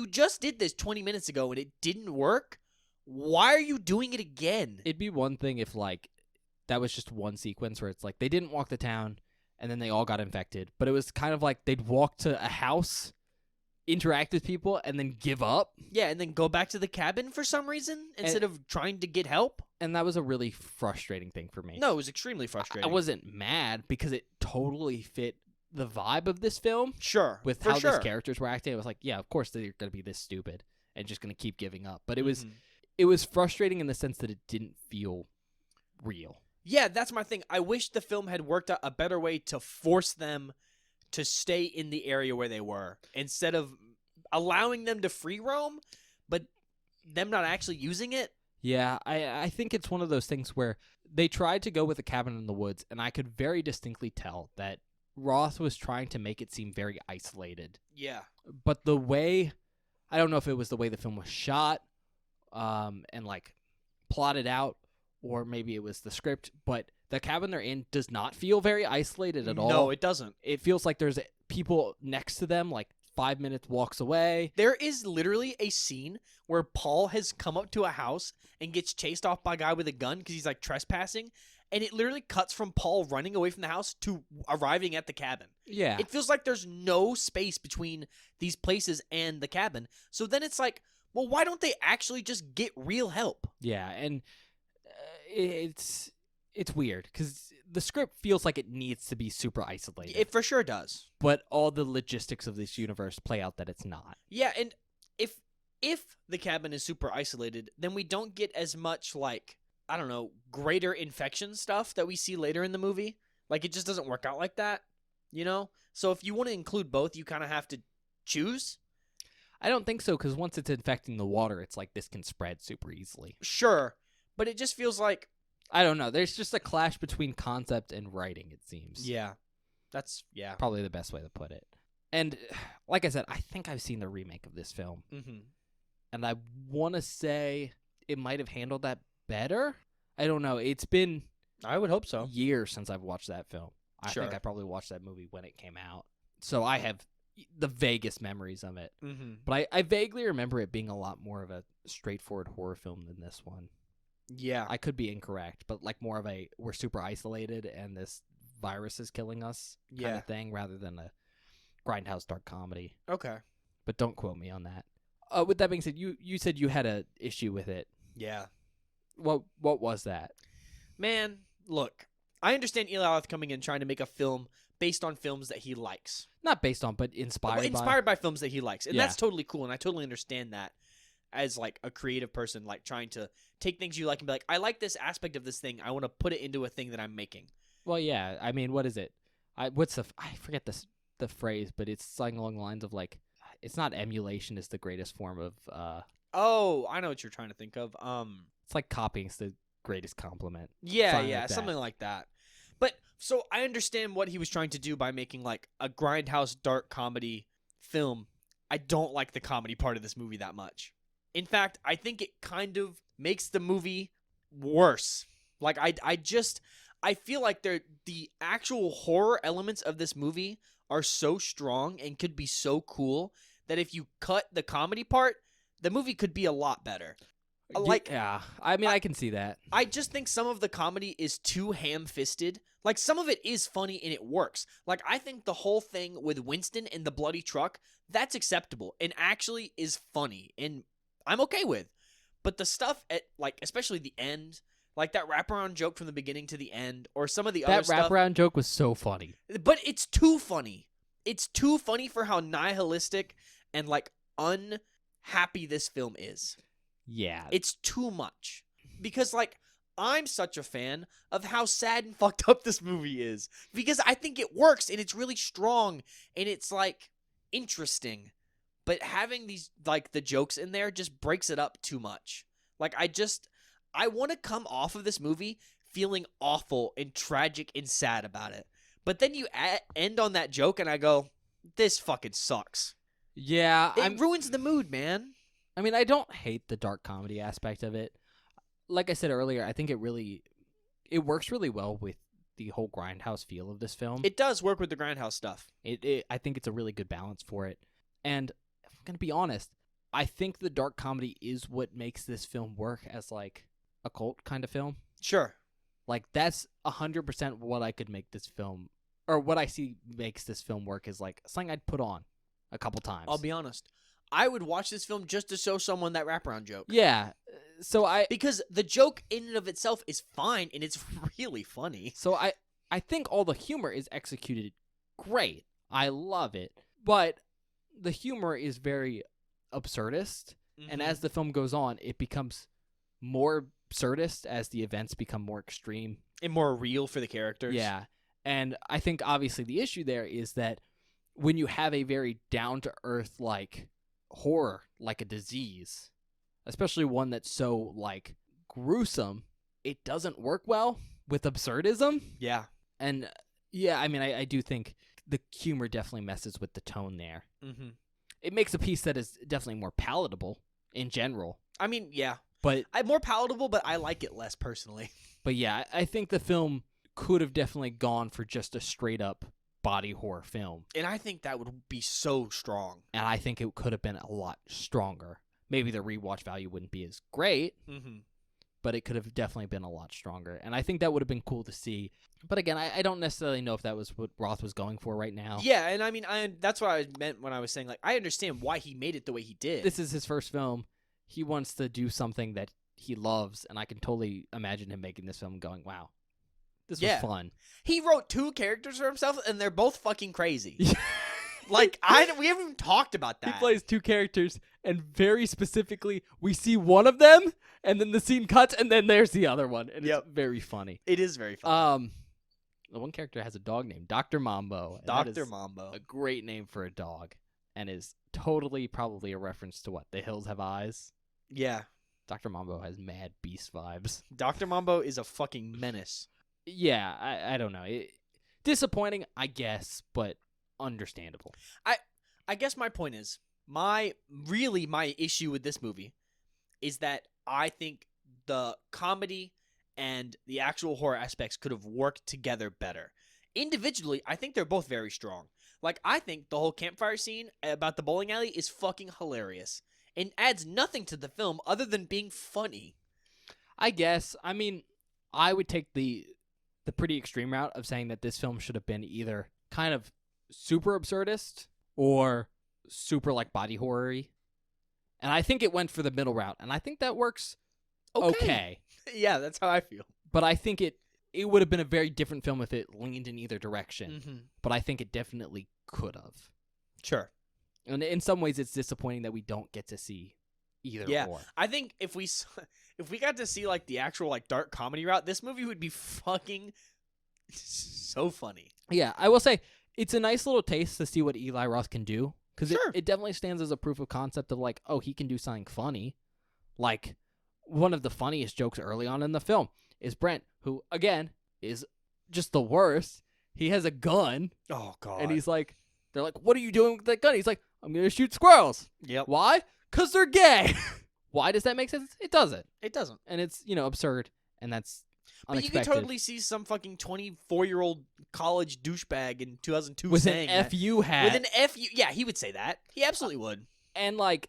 just did this 20 minutes ago and it didn't work. Why are you doing it again? It'd be one thing if, like, that was just one sequence where it's like they didn't walk the town and then they all got infected. But it was kind of like they'd walk to a house, interact with people, and then give up. Yeah, and then go back to the cabin for some reason instead of trying to get help. And that was a really frustrating thing for me. No, it was extremely I frustrating. wasn't mad because it totally fit the vibe of this film Sure. with for how sure. these characters were acting. I was like, yeah, of course they're going to be this stupid and just going to keep giving up. But Mhm. it was frustrating in the sense that it didn't feel real. Yeah, that's my thing. I wish the film had worked out a better way to force them to stay in the area where they were instead of allowing them to free roam, but them not actually using it. Yeah, I think it's one of those things where they tried to go with a cabin in the woods, and I could very distinctly tell that Roth was trying to make it seem very isolated. Yeah. But the way, I don't know if it was the way the film was shot and like plotted out, or maybe it was the script, but the cabin they're in does not feel very isolated at all. No, it doesn't. It feels like there's people next to them, like 5 minutes walks away. There is literally a scene where Paul has come up to a house and gets chased off by a guy with a gun because he's like trespassing, and it literally cuts from Paul running away from the house to arriving at the cabin. Yeah. It feels like there's no space between these places and the cabin. So then it's like, well, why don't they actually just get real help? Yeah, and it's it's weird because the script feels like it needs to be super isolated, It for sure does. but all the logistics of this universe play out that it's not. Yeah, and if the cabin is super isolated, then we don't get as much like, I don't know, greater infection stuff that we see later in the movie. Like it just doesn't work out like that, you know? So if you want to include both, you kind of have to choose. I don't think so because once it's infecting the water, it's like this can spread super easily. Sure, but it just feels like I don't know. There's just a clash between concept and writing, it seems. yeah. Probably the best way to put it. And like I said, I think I've seen the remake of this film. Mhm. And I want to say it might have handled that better. I don't know. It's been I would hope so. years since I've watched that film. I think Sure. I probably watched that movie when it came out. So I have the vaguest memories of it. Mhm. But I vaguely remember it being a lot more of a straightforward horror film than this one. Yeah. I could be incorrect, but like more of a we're super isolated and this virus is killing us kind Yeah. of thing rather than a grindhouse dark comedy. Okay. But don't quote me on that. With that being said, you said you had a issue with it. Yeah. What was that? Man, look. I understand Eli Roth coming in trying to make a film based on films that he likes. Not based on, but inspired by. By films that he likes. And Yeah. that's totally cool, and I totally understand that as like a creative person, like trying to take things you like and be like, I like this aspect of this thing. I want to put it into a thing that I'm making. Well, yeah. I mean, what is it? I forget the phrase, but it's something along the lines of like, it's not emulation is the greatest form of. Oh, I know what you're trying to think of. It's like copying's the greatest compliment. Yeah, Something yeah, like that. something like that. But so I understand what he was trying to do by making like a grindhouse dark comedy film. I don't like the comedy part of this movie that much. In fact, I think it kind of makes the movie worse. Like I feel like the actual horror elements of this movie are so strong and could be so cool that if you cut the comedy part, the movie could be a lot better. Like yeah, I mean, I can see that. I just think some of the comedy is too ham-fisted. Like, some of it is funny and it works. Like, I think the whole thing with Winston and the bloody truck, that's acceptable and actually is funny and I'm okay with. But the stuff at, like, especially the end, like that wraparound joke from the beginning to the end, or some of the other That stuff. wraparound joke was so funny. But it's too funny. It's too funny for how nihilistic and, like, unhappy this film is. Yeah. It's too much. Because, like, I'm such a fan of how sad and fucked up this movie is. Because I think it works, and it's really strong, and it's, like, interesting. But having these, like, the jokes in there just breaks it up too much. Like, I want to come off of this movie feeling awful and tragic and sad about it. But then you end on that joke, and I go, this fucking sucks. Yeah, It ruins the mood, man. I mean, I don't hate the dark comedy aspect of it. Like I said earlier, I think it works really well with the whole grindhouse feel of this film. It does work with the grindhouse stuff. I think it's a really good balance for it. And if I'm going to be honest, I think the dark comedy is what makes this film work as like a cult kind of film. Sure. Like that's 100% what I could make this film, or what I see makes this film work is like something I'd put on a couple times. I'll be honest. I would watch this film just to show someone that wraparound joke. Yeah. Because the joke in and of itself is fine and it's really funny. So I think all the humor is executed great. I love it. But the humor is very absurdist. And as the film goes on, it becomes more absurdist as the events become more extreme. and more real for the characters. Yeah. And I think obviously the issue there is that when you have a very down to earth like horror, like a disease, especially one that's so like gruesome, it doesn't work well with absurdism. Yeah. And yeah, I mean, I do think the humor definitely messes with the tone there. Mm-hmm. It makes a piece that is definitely more palatable in general. I mean, yeah. But More palatable, but I like it less personally. yeah, I think the film could have definitely gone for just a straight up body horror film. And I think that would be so strong. And I think it could have been a lot stronger. Maybe the rewatch value wouldn't be as great, Mm-hmm. but it could have definitely been a lot stronger. And I think that would have been cool to see. But again, I don't necessarily know if that was what Roth was going for right now. Yeah, and I mean, that's what I meant when I was saying, like, I understand why he made it the way he did. This is his first film. He wants to do something that he loves, and I can totally imagine him making this film going, wow, This Yeah. was fun. He wrote 2 characters for himself, and they're both fucking crazy. Like, we haven't even talked about that. He plays 2 characters, and very specifically, we see one of them, and then the scene cuts, and then there's the other one, and Yep. it's very funny. It is very funny. The one character has a dog named Dr. Mambo. And that Dr. is Mambo. a great name for a dog, and is totally probably a reference to what? The Hills Have Eyes? Yeah. Dr. Mambo has mad beast vibes. Dr. Mambo is a fucking menace. Yeah, I don't know. Disappointing, I guess, but understandable. I guess my point is, my issue with this movie is that I think the comedy and the actual horror aspects could have worked together better. Individually, I think they're both very strong. Like, I think the whole campfire scene about the bowling alley is fucking hilarious and adds nothing to the film other than being funny. I guess. I mean, I would take the pretty extreme route of saying that this film should have been either kind of super absurdist or super like body horror-y. And I think it went for the middle route, and I think that works okay. Yeah, that's how I feel. But I think it would have been a very different film if it leaned in either direction. Mm-hmm. But I think it definitely could have. Sure. And in some ways, it's disappointing that we don't get to see either Yeah. or. I think if we got to see like the actual like dark comedy route, this movie would be fucking so funny. Yeah, I will say it's a nice little taste to see what Eli Roth can do. Because Sure. it definitely stands as a proof of concept of like, oh, he can do something funny. Like, one of the funniest jokes early on in the film is Brent, who, again, is just the worst. He has a gun, Oh god. and they're like, what are you doing with that gun? He's like, I'm going to shoot squirrels. Yep. Why? Because they're gay. Why does that make sense? It doesn't. It doesn't. And it's, absurd, and that's But you unexpected. could totally see some fucking 24-year-old college douchebag in 2002 with saying an that. FU hat. With an FU. Yeah, he would say that. He absolutely would. And like,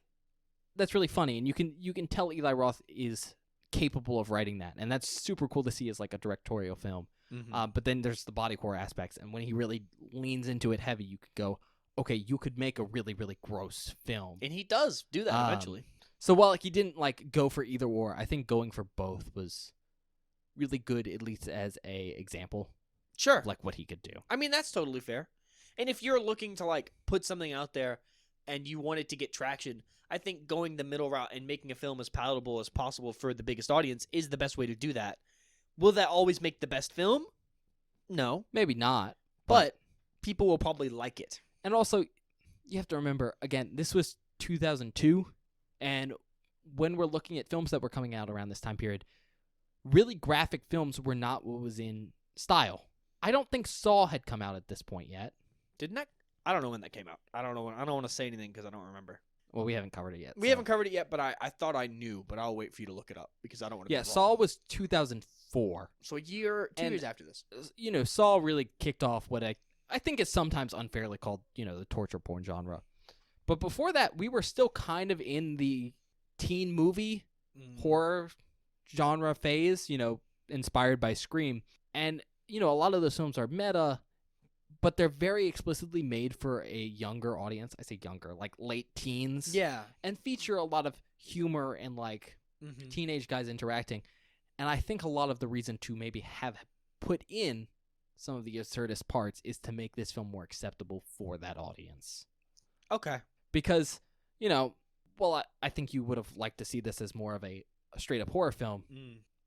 that's really funny, and you can tell Eli Roth is capable of writing that, and that's super cool to see as like a directorial film. Mm-hmm. But then there's the body horror aspects, and when he really leans into it heavy, you could go, okay, you could make a really, really gross film. And he does do that eventually. So while he didn't like go for either or, I think going for both was really good, at least as a example Sure. of like what he could do. I mean, that's totally fair. And if you're looking to like put something out there and you want it to get traction, I think going the middle route and making a film as palatable as possible for the biggest audience is the best way to do that. Will that always make the best film? No. Maybe not, But people will probably like it. and also you have to remember again, this was 2002, and when we're looking at films that were coming out around this time period, really graphic films were not what was in style. I don't think Saw had come out at this point yet. Didn't that? I don't know when that came out. I don't know. I don't want to say anything because I don't remember. Well, we haven't covered it yet. We so. haven't covered it yet, but I thought I knew. But I'll wait for you to look it up because I don't want to. Yeah, be wrong. Saw was 2004. So a year, 2 And- years after this. Saw really kicked off what I think is sometimes unfairly called, the torture porn genre. But before that, we were still kind of in the teen movie horror genre phase, inspired by Scream. And, a lot of those films are meta, but they're very explicitly made for a younger audience. I say younger, like late teens. Yeah. And feature a lot of humor and like Mm-hmm. teenage guys interacting. And I think a lot of the reason to maybe have put in some of the absurdist parts is to make this film more acceptable for that audience. Okay. Because, I think you would have liked to see this as more of a straight up horror film.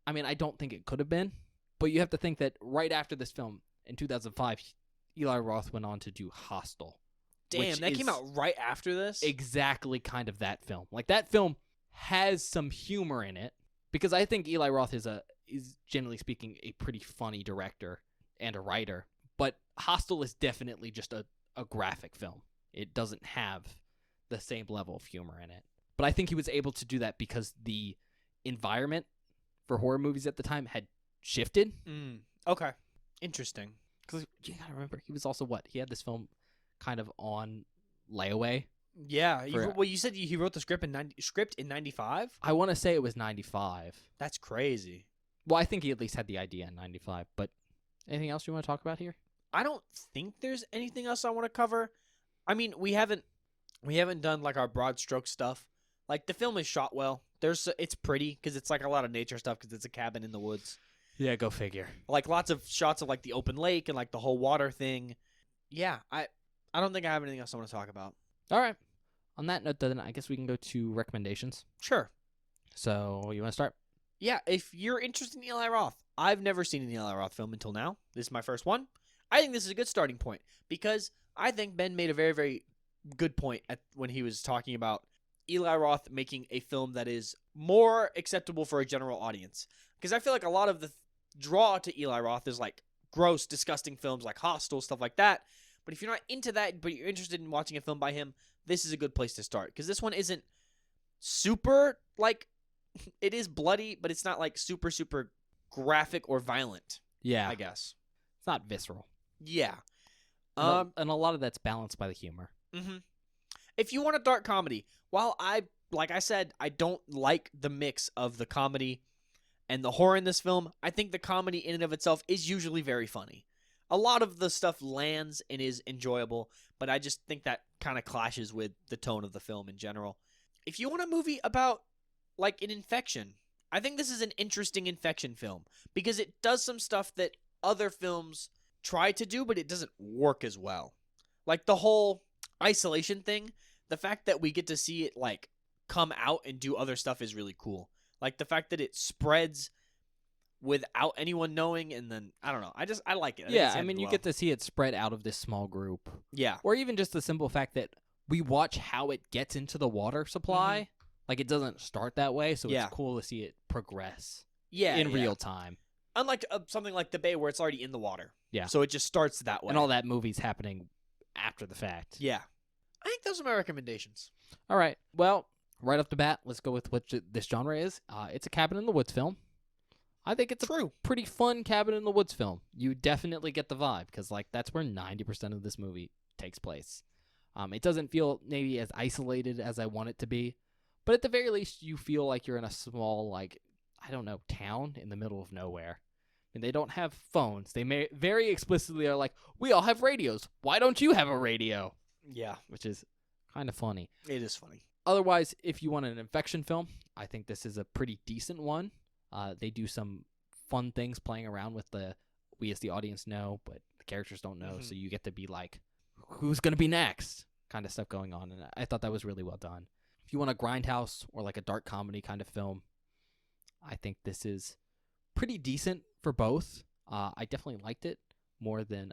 I mean, I don't think it could have been, but you have to think that right after this film in 2005, Eli Roth went on to do Hostel. Damn, which that came is out right after this? Exactly kind of that film. Like that film has some humor in it because I think Eli Roth is generally speaking a pretty funny director and a writer, but Hostel is definitely just a graphic film. It doesn't have the same level of humor in it. But I think he was able to do that because the environment for horror movies at the time had shifted. Okay. Interesting. Because you gotta remember, he was also he had this film kind of on layaway. Yeah. For- You said he wrote the script in 95? I want to say it was 95. That's crazy. Well, I think he at least had the idea in 95. But anything else you want to talk about here? I don't think there's anything else I want to cover. I mean, we haven't done like our broad stroke stuff. Like the film is shot well. It's pretty because it's like a lot of nature stuff because it's a cabin in the woods. Yeah, go figure. Like lots of shots of like the open lake and like the whole water thing. Yeah, I don't think I have anything else I want to talk about. All right. On that note, then I guess we can go to recommendations. Sure. So you want to start? Yeah, if you're interested in Eli Roth, I've never seen an Eli Roth film until now. This is my first one. I think this is a good starting point because I think Ben made a very, very good point when he was talking about Eli Roth making a film that is more acceptable for a general audience. Because I feel like a lot of the draw to Eli Roth is like gross, disgusting films like Hostel, stuff like that. But if you're not into that, but you're interested in watching a film by him, this is a good place to start. Because this one isn't super, like, it is bloody, but it's not like super, super graphic or violent, Yeah. I guess. It's not visceral. Yeah. And a lot of that's balanced by the humor. Mm-hmm. If you want a dark comedy, while like I said, I don't like the mix of the comedy and the horror in this film, I think the comedy in and of itself is usually very funny. A lot of the stuff lands and is enjoyable, but I just think that kind of clashes with the tone of the film in general. If you want a movie about like an infection, I think this is an interesting infection film because it does some stuff that other films try to do, but it doesn't work as well. Like the whole isolation thing, the fact that we get to see it like come out and do other stuff is really cool. Like the fact that it spreads without anyone knowing, and then I don't know. I like it. Yeah, I mean, you get to see it spread out of this small group. Yeah. Or even just the simple fact that we watch how it gets into the water supply. Like, it doesn't start that way, so Yeah. it's cool to see it progress in real time. Unlike something like The Bay where it's already in the water. Yeah. So it just starts that way. And all that movie's happening after the fact. Yeah. I think those are my recommendations. All right. Well, right off the bat, let's go with what this genre is. It's a cabin in the woods film. I think it's a pretty fun cabin in the woods film. You definitely get the vibe because, like, that's where 90% of this movie takes place. It doesn't feel maybe as isolated as I want it to be, but at the very least, you feel like you're in a small, like, I don't know, town in the middle of nowhere. And they don't have phones. They may very explicitly are like, we all have radios. Why don't you have a radio? Yeah. Which is kind of funny. It is funny. Otherwise, if you want an infection film, I think this is a pretty decent one. They do some fun things playing around with we as the audience know, but the characters don't know, so you get to be like, who's going to be next? Kind of stuff going on, and I thought that was really well done. If you want a grindhouse or like a dark comedy kind of film, I think this is pretty decent for both. I definitely liked it more than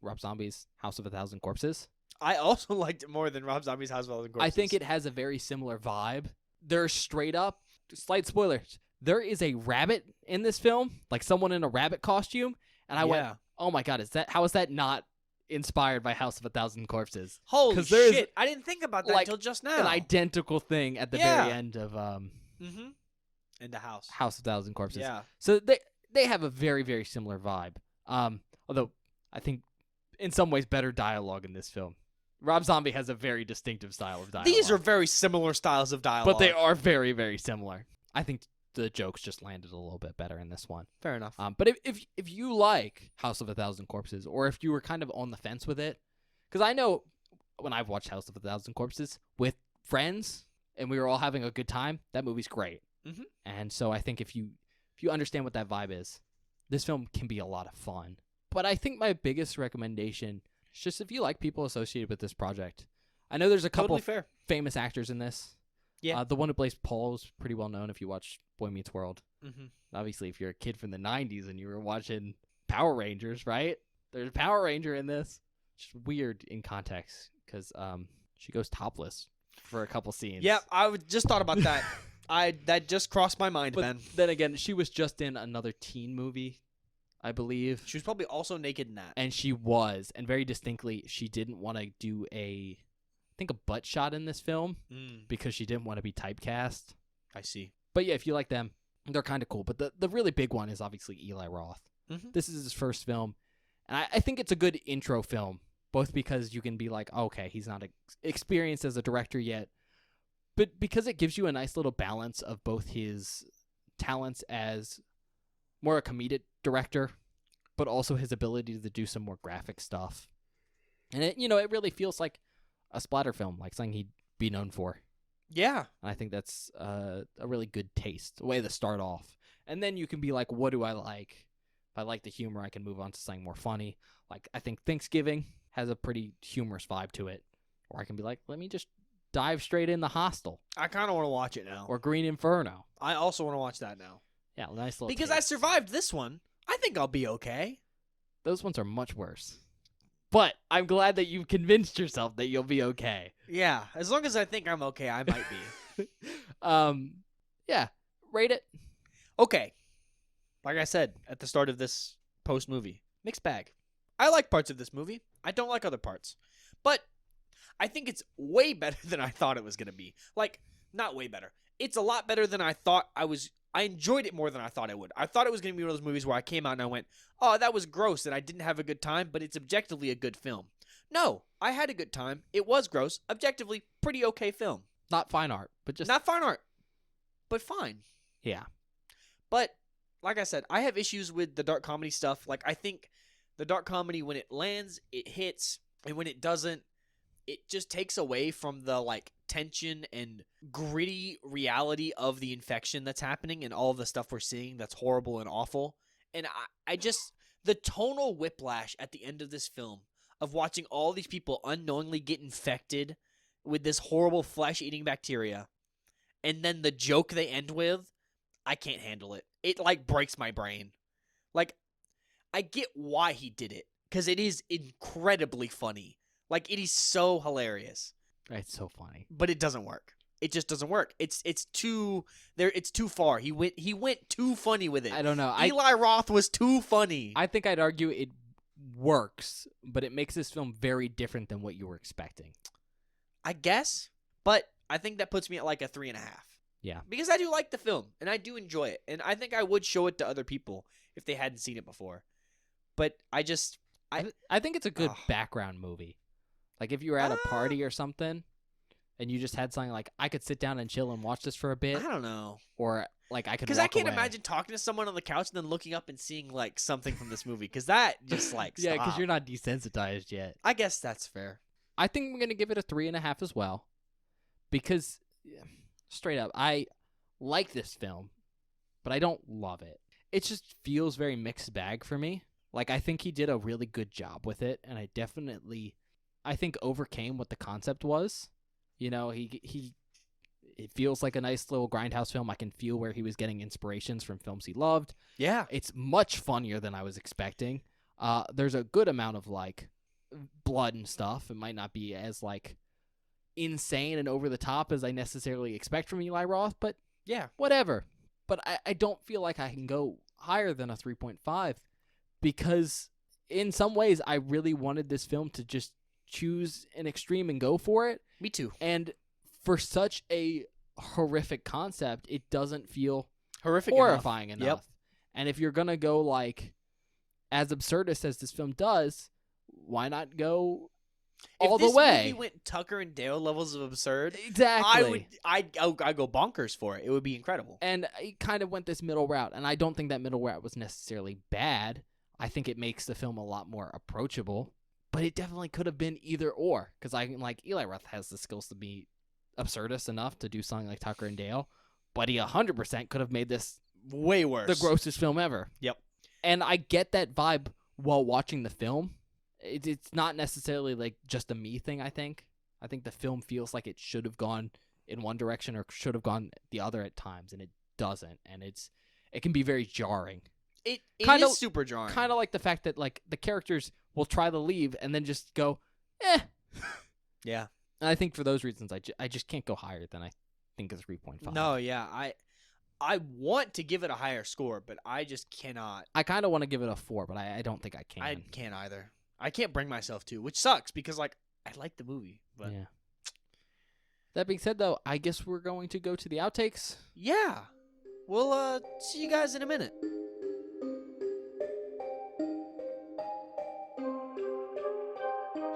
Rob Zombie's House of a Thousand Corpses. I also liked it more than Rob Zombie's House of a Thousand Corpses. I think it has a very similar vibe. They're straight up, slight spoilers, there is a rabbit in this film, like someone in a rabbit costume, and I went, oh my god, how is that not inspired by House of a Thousand Corpses? Holy shit, I didn't think about that until just now. An identical thing at the very end of in the house of a Thousand Corpses. Yeah. So they have a very, very similar vibe. Although I think in some ways better dialogue in this film. Rob Zombie has a very distinctive style of dialogue. These are very similar styles of dialogue. But they are very, very similar. I think the jokes just landed a little bit better in this one. Fair enough. But if you like House of a Thousand Corpses, or if you were kind of on the fence with it, because I know when I've watched House of a Thousand Corpses with friends and we were all having a good time, that movie's great. Mm-hmm. And so I think if you understand what that vibe is, this film can be a lot of fun. But I think my biggest recommendation is just if you like people associated with this project. I know there's a couple famous actors in this. Yeah. The one who plays Paul is pretty well known if you watch Boy Meets World. Mm-hmm. Obviously, if you're a kid from the 90s and you were watching Power Rangers, right? There's a Power Ranger in this. Which is weird in context because she goes topless for a couple scenes. Yeah, just thought about that. That just crossed my mind, but Ben. Then again, she was just in another teen movie, I believe. She was probably also naked in that. And she was. And very distinctly, she didn't want to do a butt shot in this film because she didn't want to be typecast. I see. But yeah, if you like them, they're kind of cool. But the really big one is obviously Eli Roth. Mm-hmm. This is his first film. And I think it's a good intro film, both because you can be like, okay, he's not experienced as a director yet, but because it gives you a nice little balance of both his talents as more a comedic director, but also his ability to do some more graphic stuff. And it really feels like a splatter film, like something he'd be known for. Yeah. And I think that's a really good taste, a way to start off. And then you can be like, what do I like? If I like the humor, I can move on to something more funny. Like, I think Thanksgiving has a pretty humorous vibe to it. Or I can be like, let me just dive straight in The Hostel I kind of want to watch it now. or Green Inferno. I also want to watch that now. Yeah, nice little Because taste. I survived this one. I think I'll be okay. Those ones are much worse. But I'm glad that you've convinced yourself that you'll be okay. Yeah, as long as I think I'm okay, I might be. Yeah, rate it. Okay. Like I said at the start of this post movie, mixed bag. I like parts of this movie. I don't like other parts. But I think it's way better than I thought it was going to be. Like, not way better. It's a lot better than I thought I enjoyed it more than I thought I would. I thought it was going to be one of those movies where I came out and I went, oh, that was gross and I didn't have a good time, but it's objectively a good film. No, I had a good time. It was gross. Objectively, pretty okay film. Not fine art, but just Not fine art, but fine. yeah. But like I said, I have issues with the dark comedy stuff. Like, I think the dark comedy, when it lands, it hits, and when it doesn't, it just takes away from the like tension and gritty reality of the infection that's happening and all of the stuff we're seeing that's horrible and awful. And I just, the tonal whiplash at the end of this film of watching all these people unknowingly get infected with this horrible flesh-eating bacteria, and then the joke they end with, I can't handle it. It, like, breaks my brain. Like, I get why he did it, because it is incredibly funny. Like, it is so hilarious. It's so funny. But it doesn't work. It just doesn't work. It's too far. He went too funny with it. I don't know. Eli Roth was too funny. I think I'd argue it works, but it makes this film very different than what you were expecting. I guess, but I think that puts me at like a 3.5. Yeah. Because I do like the film, and I do enjoy it, and I think I would show it to other people if they hadn't seen it before. But I think it's a good Ugh. background movie. Like if you were at a party or something, and you just had something like, I could sit down and chill and watch this for a bit, I don't know. or like I could. Because I can't away. imagine talking to someone on the couch and then looking up and seeing like something from this movie. Because that just like Yeah, because stop. you're not desensitized yet. I guess that's fair. I think I'm gonna give it a 3.5 as well, because straight up, I like this film, but I don't love it. It just feels very mixed bag for me. Like, I think he did a really good job with it, and I think overcame what the concept was. You know, it feels like a nice little grindhouse film. I can feel where he was getting inspirations from films he loved. Yeah. It's much funnier than I was expecting. There's a good amount of like blood and stuff. It might not be as like insane and over the top as I necessarily expect from Eli Roth, but Yeah. whatever. But I don't feel like I can go higher than a 3.5 because in some ways I really wanted this film to just choose an extreme and go for it. Me too. And for such a horrific concept, it doesn't feel Horrific horrifying enough. Yep. And if you're going to go like as absurdist as this film does, why not go all the If this way? movie went Tucker and Dale levels of absurd, Exactly. I'd go bonkers for it. It would be incredible. And it kind of went this middle route, and I don't think that middle route was necessarily bad. I think it makes the film a lot more approachable, but it definitely could have been either or, because Eli Roth has the skills to be absurdist enough to do something like Tucker and Dale, but he 100% could have made this Way worse. the grossest film ever. Yep. And I get that vibe while watching the film. It's not necessarily like just a me thing, I think. I think the film feels like it should have gone in one direction or should have gone the other at times, and it doesn't. And it can be very jarring. It Kinda- is super jarring. Kind of like the fact that like the characters will try to leave and then just go, eh. Yeah. And I think for those reasons, I just can't go higher than I think a 3.5. No, yeah. I want to give it a higher score, but I just cannot. I kind of want to give it a 4, but I don't think I can. I can't either. I can't bring myself to, which sucks because like I like the movie, but Yeah. That being said, though, I guess we're going to go to the outtakes. yeah. We'll see you guys in a minute.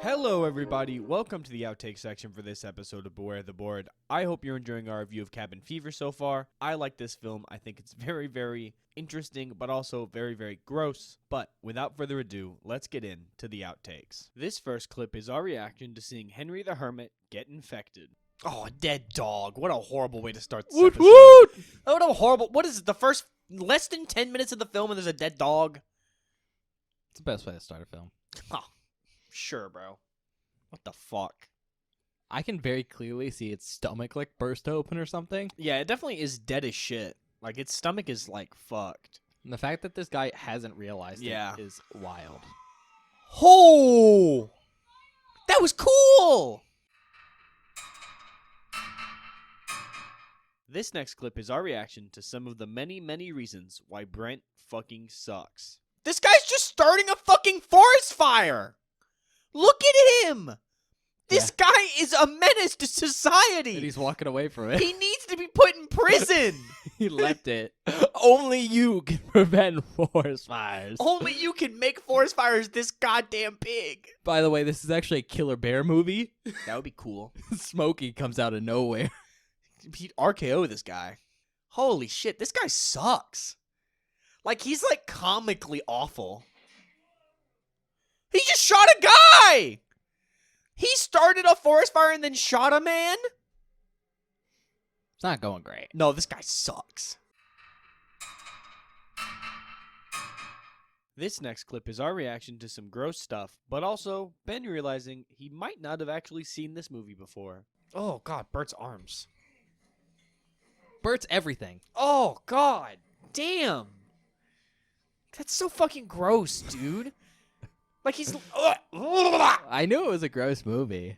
Hello, everybody. Welcome to the outtake section for this episode of Beware the Board. I hope you're enjoying our review of Cabin Fever so far. I like this film. I think it's very, very interesting, but also very, very gross. But without further ado, let's get into the outtakes. This first clip is our reaction to seeing Henry the Hermit get infected. Oh, a dead dog. What a horrible way to start this episode. woot! What a horrible... What is it? The first less than 10 minutes of the film and there's a dead dog. It's the best way to start a film. Oh, sure, bro. What the fuck? I can very clearly see its stomach like burst open or something. Yeah, it definitely is dead as shit. Like, its stomach is, like, fucked. And the fact that this guy hasn't realized Yeah. it is wild. Oh! That was cool! This next clip is our reaction to some of the many, many reasons why Brent fucking sucks. This guy's just starting a fucking forest fire! Look at him! This guy is a menace to And society! he's walking away from it. He needs to be put in prison! He left it. Only you can prevent forest fires. Only you can make forest fires this goddamn big! By the way, this is actually a Killer Bear movie. That would be cool. Smokey comes out of nowhere. He'd RKO this guy. Holy shit, this guy sucks. Like, he's like comically awful. He just shot a guy! He started a forest fire and then shot a man? It's not going great. No, this guy sucks. This next clip is our reaction to some gross stuff, but also Ben realizing he might not have actually seen this movie before. Oh god, Bert's arms. Bert's everything. Oh god, damn. That's so fucking gross, dude. Like he's. I knew it was a gross movie.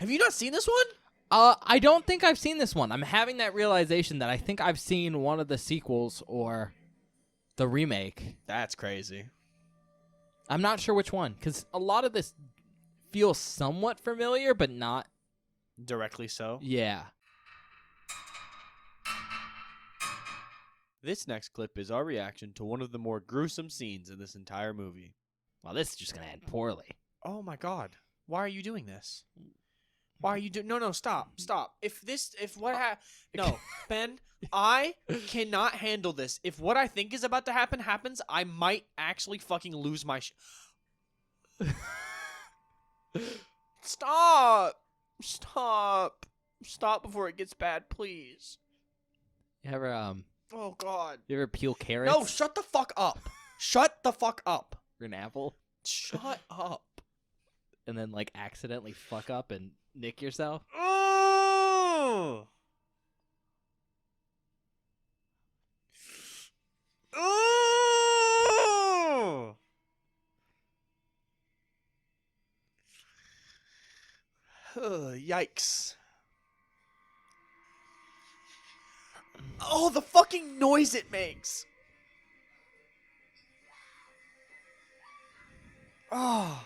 Have you not seen this one? I don't think I've seen this one. I'm having that realization that I think I've seen one of the sequels or the remake. That's crazy. I'm not sure which one, because a lot of this feels somewhat familiar, but not. Directly so. Yeah. This next clip is our reaction to one of the more gruesome scenes in this entire movie. Well, this is just going to end poorly. Oh my god. Why are you doing this? Why are you doing? No, stop. No, Ben, I cannot handle this. If what I think is about to happen happens, I might actually fucking lose my Stop. Stop before it gets bad, please. You ever Oh god. you ever peel carrots? No, shut the fuck up. Shut the fuck up. For an apple, Shut up. and then like accidentally fuck up and nick yourself. Oh. Oh. Yikes. Oh, the fucking noise it makes. Oh.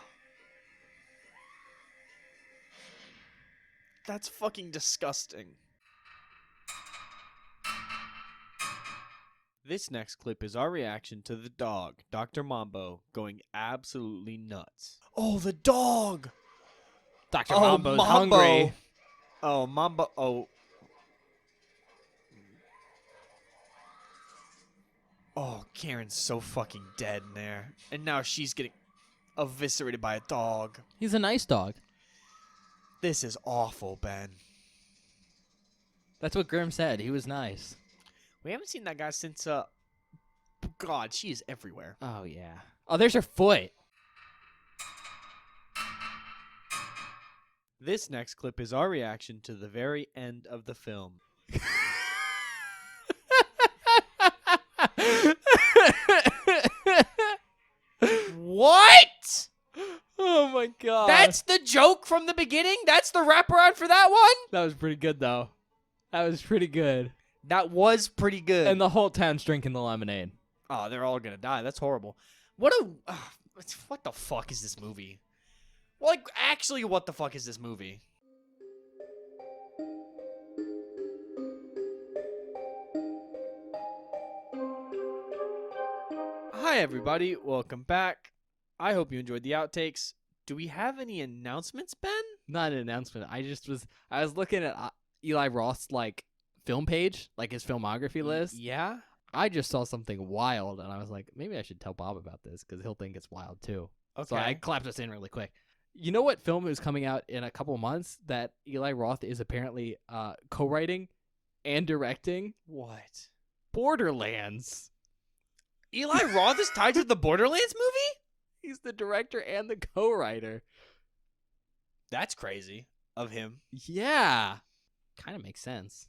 That's fucking disgusting. This next clip is our reaction to the dog, Dr. Mambo, going absolutely nuts. Oh, the dog! Dr. Mambo's hungry. Oh, Mambo. Oh. Oh, Karen's so fucking dead in there. And now she's getting eviscerated by a dog. He's a nice dog. This is awful, Ben. That's what Grimm said. He was nice. We haven't seen that guy since, God, she is everywhere. Oh, yeah. Oh, there's her foot. This next clip is our reaction to the very end of the film. What? Oh, my God. That's the joke from the beginning? That's the wraparound for that one? That was pretty good, though. That was pretty good. That was pretty good. And the whole town's drinking the lemonade. Oh, they're all gonna die. That's horrible. What the fuck is this movie? Like, actually, what the fuck is this movie? Hi, everybody. Welcome back. I hope you enjoyed the outtakes. Do we have any announcements, Ben? Not an announcement. I was looking at Eli Roth's, like, film page, like his filmography list. Yeah? I just saw something wild, and I was like, maybe I should tell Bob about this, because he'll think it's wild, too. Okay. So I clapped us in really quick. You know what film is coming out in a couple months that Eli Roth is apparently co-writing and directing? What? Borderlands. Eli Roth is tied to the Borderlands movie? He's the director and the co-writer. That's crazy of him. Yeah. Kind of makes sense.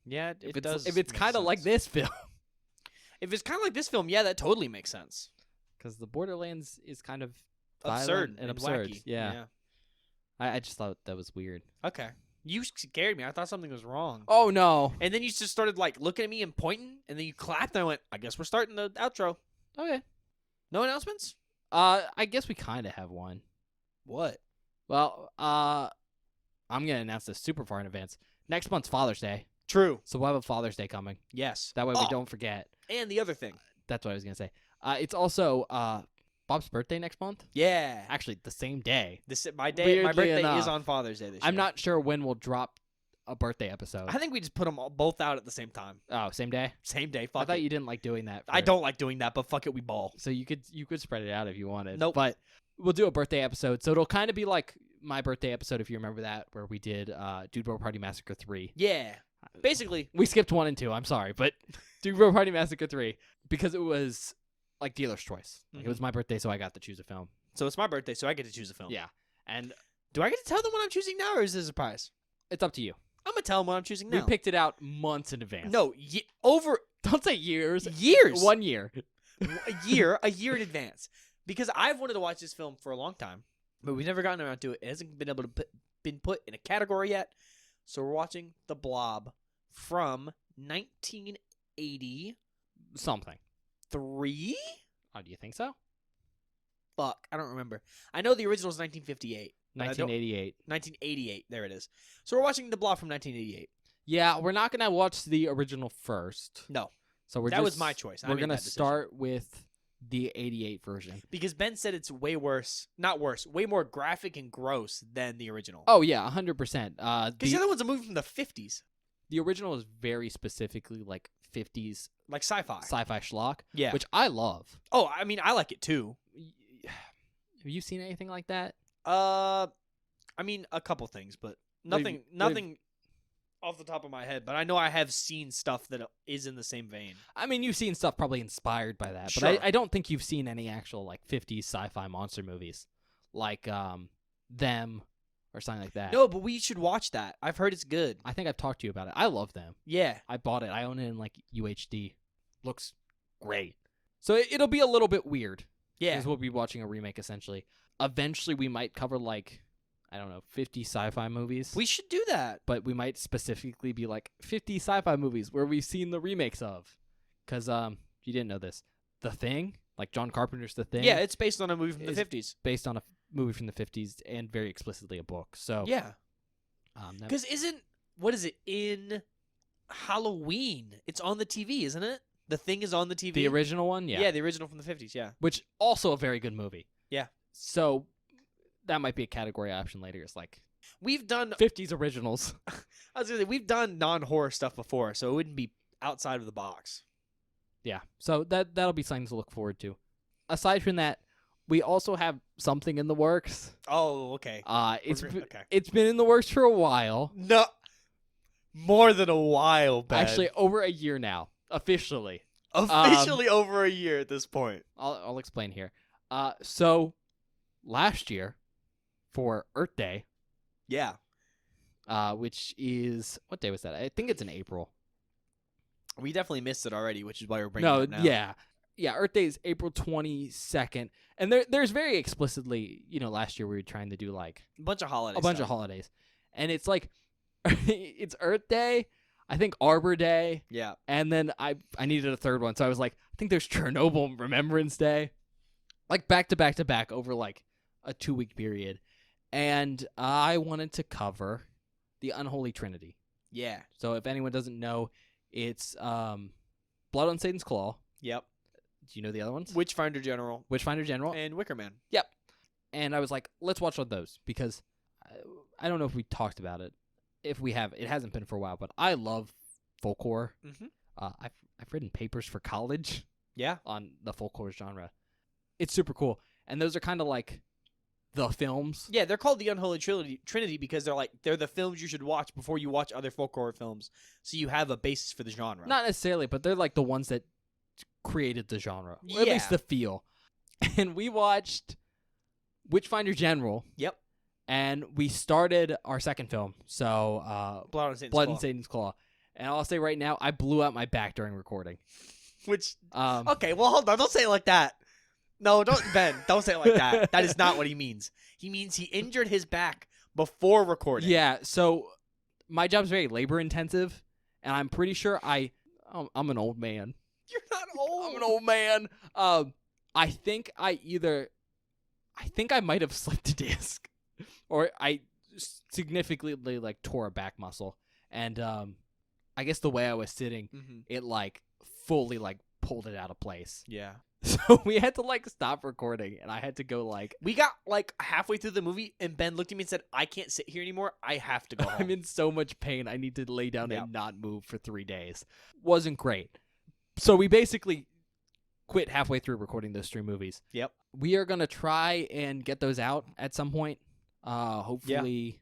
Yeah, If it's kind of like this film. If it's kind of like this film, yeah, that totally makes sense. Because the Borderlands is kind of Absurd violent and absurd. wacky. Yeah. I just thought that was weird. Okay. You scared me. I thought something was wrong. Oh, no. And then you just started like looking at me and pointing, and then you clapped, and I went, I guess we're starting the outro. Okay. No announcements? I guess we kind of have one. What? Well, I'm going to announce this super far in advance. Next month's Father's Day. True. So we'll have a Father's Day coming. Yes. That way we Oh, don't forget. And the other thing. That's what I was going to say. It's also Bob's birthday next month. Yeah. Actually, the same day. My Weirdly birthday is enough, on Father's Day this year. I'm not sure when we'll drop a birthday episode. I think we just put them both out at the same time. Oh, same day? Same day. I Fuck thought it. you didn't like doing that. I don't like doing that, but fuck it, we ball. So you could spread it out if you wanted. Nope. But we'll do a birthday episode. So it'll kind of be like my birthday episode, if you remember that, where we did Dude Bro Party Massacre 3. Yeah. Basically. We skipped 1 and 2. I'm sorry, but Dude Bro Party Massacre 3 because it was like dealer's choice. Like, it was my birthday, so I got to choose a film. So it's my birthday, so I get to choose a film. Yeah, and Do I get to tell them what I'm choosing now, or is this a surprise? it's up to you. I'm going to tell them what I'm choosing We now. picked it out months in advance. No, over Don't say years. years. 1 year. a year in advance. Because I've wanted to watch this film for a long time, but we've never gotten around to it. It hasn't been able to been put in a category yet. So we're watching The Blob from 1983. Something. Oh, do you think so? Fuck, I don't remember. I know the original is 1958. but I don't- 1988. 1988. There it is. So we're watching The Blob from 1988. Yeah, we're not gonna watch the original first. No, So we're that was just- my choice. I We're made gonna that decision. start with the 88 version. because Ben said it's way worse. Not worse. Way more graphic and gross than the original. Oh yeah, 100%. because the other one's a movie from the 50s, The original is very specifically like 50s like sci-fi. sci-fi schlock, Yeah. which I love. Oh, I mean, I like it too. Have you seen anything like that? I mean, a couple things, but nothing, What have- nothing off the top of my head. But I know I have seen stuff that is in the same vein. I mean, you've seen stuff probably inspired by that, but Sure. I don't think you've seen any actual like 50s sci-fi monster movies like Them or something like that. No, but we should watch that. I've heard it's good. I think I've talked to you about it. I love Them. Yeah. I bought it. I own it in like UHD. Looks great. So it'll be a little bit weird. Yeah. Because we'll be watching a remake essentially. Eventually, we might cover like, I don't know, 50 sci-fi movies. We should do that. But we might specifically be like 50 sci-fi movies where we've seen the remakes of. Because you didn't know this. The Thing, like John Carpenter's The Thing. Yeah, it's based on a movie from the Is- 50s. based on a movie from the 50s and very explicitly a book. So Yeah. that- Because what is it, in Halloween? It's on the TV, isn't it? The Thing is on the TV. the original one, Yeah, the original from the 50s, yeah. which also a very good movie. Yeah. So that might be a category option later. It's like We've done 50s originals. I was gonna say, we've done non-horror stuff before, so it wouldn't be outside of the box. Yeah. So that'll be something to look forward to. Aside from that, we also have something in the works. Oh, okay. Okay. It's been in the works for a while. No, more than a while, Ben. Actually, over a year now, officially. officially over a year at this point. I'll explain here. So last year for Earth Day, Yeah. which is what day was that? I think it's in April. We definitely missed it already, which is why we're bringing it up now. Yeah. Earth Day is April 22nd, and there's very explicitly, last year we were trying to do like A bunch of holidays. a bunch of holidays, and it's like it's Earth Day, I think Arbor Day, Yeah. and then I needed a third one, so I was like, I think there's Chernobyl Remembrance Day, like back to back to back over like a 2-week period, and I wanted to cover the Unholy Trinity. Yeah. So if anyone doesn't know, it's Blood on Satan's Claw. Yep. Do you know the other ones? Witchfinder General Witchfinder General. and Wicker Man. And I was like, let's watch all those because I don't know if we talked about it. If we have, it hasn't been for a while, but I love folk horror. Mhm. I've written papers for college Yeah. on the folk horror genre. It's super cool. And those are kind of like the films. Yeah, they're called the Unholy Trinity because they're the films you should watch before you watch other folk horror films, so you have a basis for the genre. Not necessarily, but they're like the ones that created the genre, or at Yeah. least the feel. And we watched Witchfinder General, Yep. and we started our second film, so Blood on Satan's Blood Claw. and Satan's Claw. And I'll say right now, I blew out my back during recording. Which Okay, well, hold on, don't say it like that. No, don't Ben. Don't say it like that. That is not what he means. He means he injured his back before recording. yeah. So my job's very labor intensive, and I'm pretty sure I'm an old man. You're not old. I'm an old man. I think I might have slipped a disc, or I significantly like tore a back muscle, and I guess the way I was sitting, Mm-hmm. it like fully like pulled it out of place. Yeah. So we had to like stop recording, and I had to go like, We got like halfway through the movie, and Ben looked at me and said, "I can't sit here anymore. I have to go home." I'm in so much pain. I need to lay down Yep. and not move for 3 days. Wasn't great. So we basically quit halfway through recording those 3 movies. Yep. We are gonna try and get those out at some point. Hopefully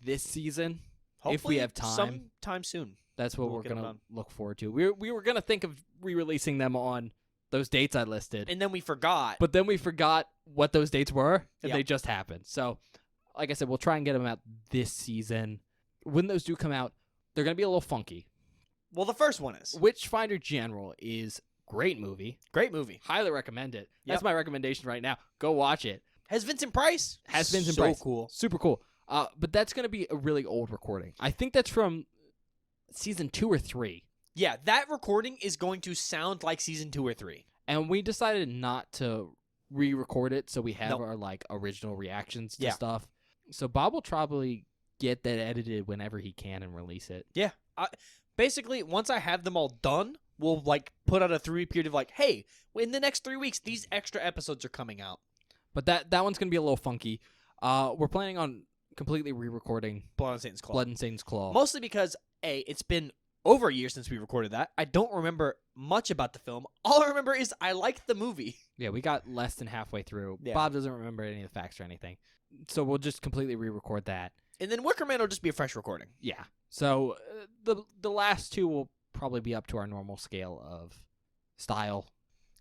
this season. If we Hopefully have time. sometime soon. That's what We'll we're get 'em gonna done. look forward to. We were gonna think of re-releasing them on those dates I listed, And then we forgot. but then we forgot what those dates were, and Yep. they just happened. So, like I said, we'll try and get them out this season. When those do come out, they're gonna be a little funky. Well, the first one is Witchfinder General is great movie. great movie. Highly recommend it. That's Yep. my recommendation right now. Go watch it. Has Vincent Price? Has Vincent so Price. cool. Super cool. But that's gonna be a really old recording. I think that's from season 2 or 3. Yeah, that recording is going to sound like season 2 or 3. And we decided not to re-record it, so we have Nope. our like original reactions to Yeah. stuff. So Bob will probably get that edited whenever he can and release it. Yeah. Basically, once I have them all done, we'll like put out a 3-week period of like, hey, in the next 3 weeks, these extra episodes are coming out. But that one's gonna be a little funky. We're planning on completely re-recording Blood on Satan's Claw. Blood and Satan's Claw. Mostly because it's been over a year since we recorded that. I don't remember much about the film. All I remember is I liked the movie. Yeah, we got less than halfway through. Yeah. Bob doesn't remember any of the facts or anything, so we'll just completely re-record that. And then Wicker Man will just be a fresh recording. Yeah. So the last 2 will probably be up to our normal scale of style.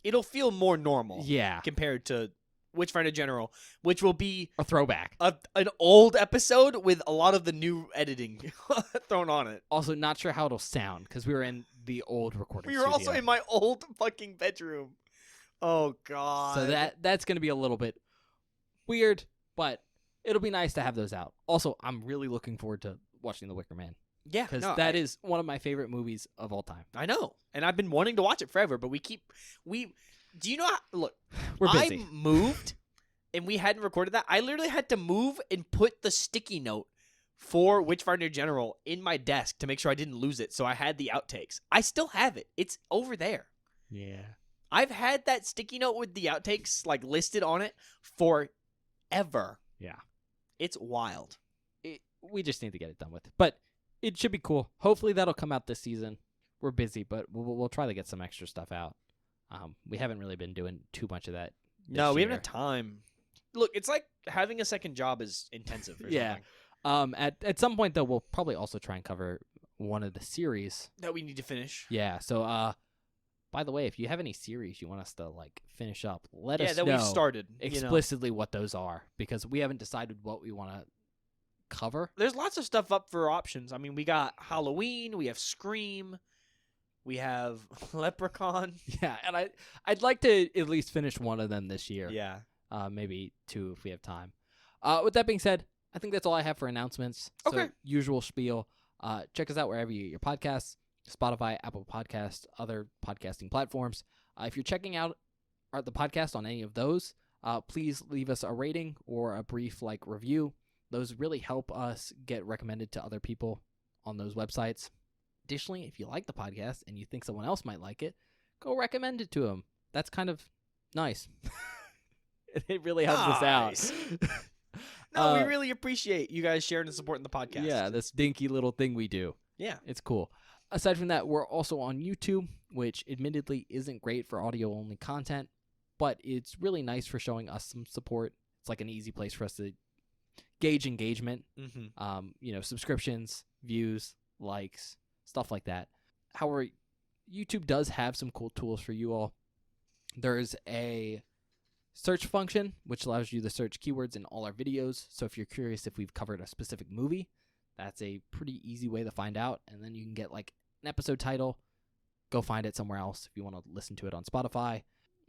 It'll feel more normal Yeah. compared to Witchfinder General, which will be A throwback. an old episode with a lot of the new editing thrown on it. Also, not sure how it'll sound because we were in the old recording We were also studio. in my old fucking bedroom. Oh god. So that's going to be a little bit weird, but it'll be nice to have those out. Also, I'm really looking forward to watching The Wicker Man yeah, because no, that is one of my favorite movies of all time. I know, and I've been wanting to watch it forever, but do you know how, look, We're busy. I moved and we hadn't recorded that. I literally had to move and put the sticky note for Witchfinder General in my desk to make sure I didn't lose it, so I had the outtakes. I still have it. It's over there. Yeah. I've had that sticky note with the outtakes like listed on it forever. Yeah. It's wild. We just need to get it done with. But it should be cool. Hopefully that'll come out this season. We're busy, but we'll try to get some extra stuff out. We haven't really been doing too much of that. No, we haven't year. had time. Look, it's like having a second job is intensive. Or Yeah. something At some point though, we'll probably also try and cover one of the series. that we need to finish. Yeah. So, by the way, if you have any series you want us to like finish up, let Yeah, us that know we've started. you know. explicitly what those are because we haven't decided what we want to cover. There's lots of stuff up for options. I mean, we got Halloween, we have Scream, we have Leprechaun. Yeah, and I'd like to at least finish one of them this year. Yeah. Maybe 2 if we have time. With that being said, I think that's all I have for announcements. So, Okay. usual spiel. Check us out wherever you get your podcasts, Spotify, Apple Podcasts, other podcasting platforms. If you're checking out the podcast on any of those, please leave us a rating or a brief like review. Those really help us get recommended to other people on those websites. Additionally, if you like the podcast and you think someone else might like it, go recommend it to them. That's kind of nice. It really helps us Nice. out. No, we really appreciate you guys sharing and supporting the podcast. Yeah, this dinky little thing we do. Yeah. It's cool. Aside from that, we're also on YouTube, which admittedly isn't great for audio-only content, but it's really nice for showing us some support It's like an easy place for us to gauge engagement. Mm-hmm. Subscriptions, views, likes, stuff like that. However, YouTube does have some cool tools for you all. There's a search function, which allows you to search keywords in all our videos. So if you're curious if we've covered a specific movie, that's a pretty easy way to find out. And then you can get like an episode title, go find it somewhere else if you want to listen to it on Spotify.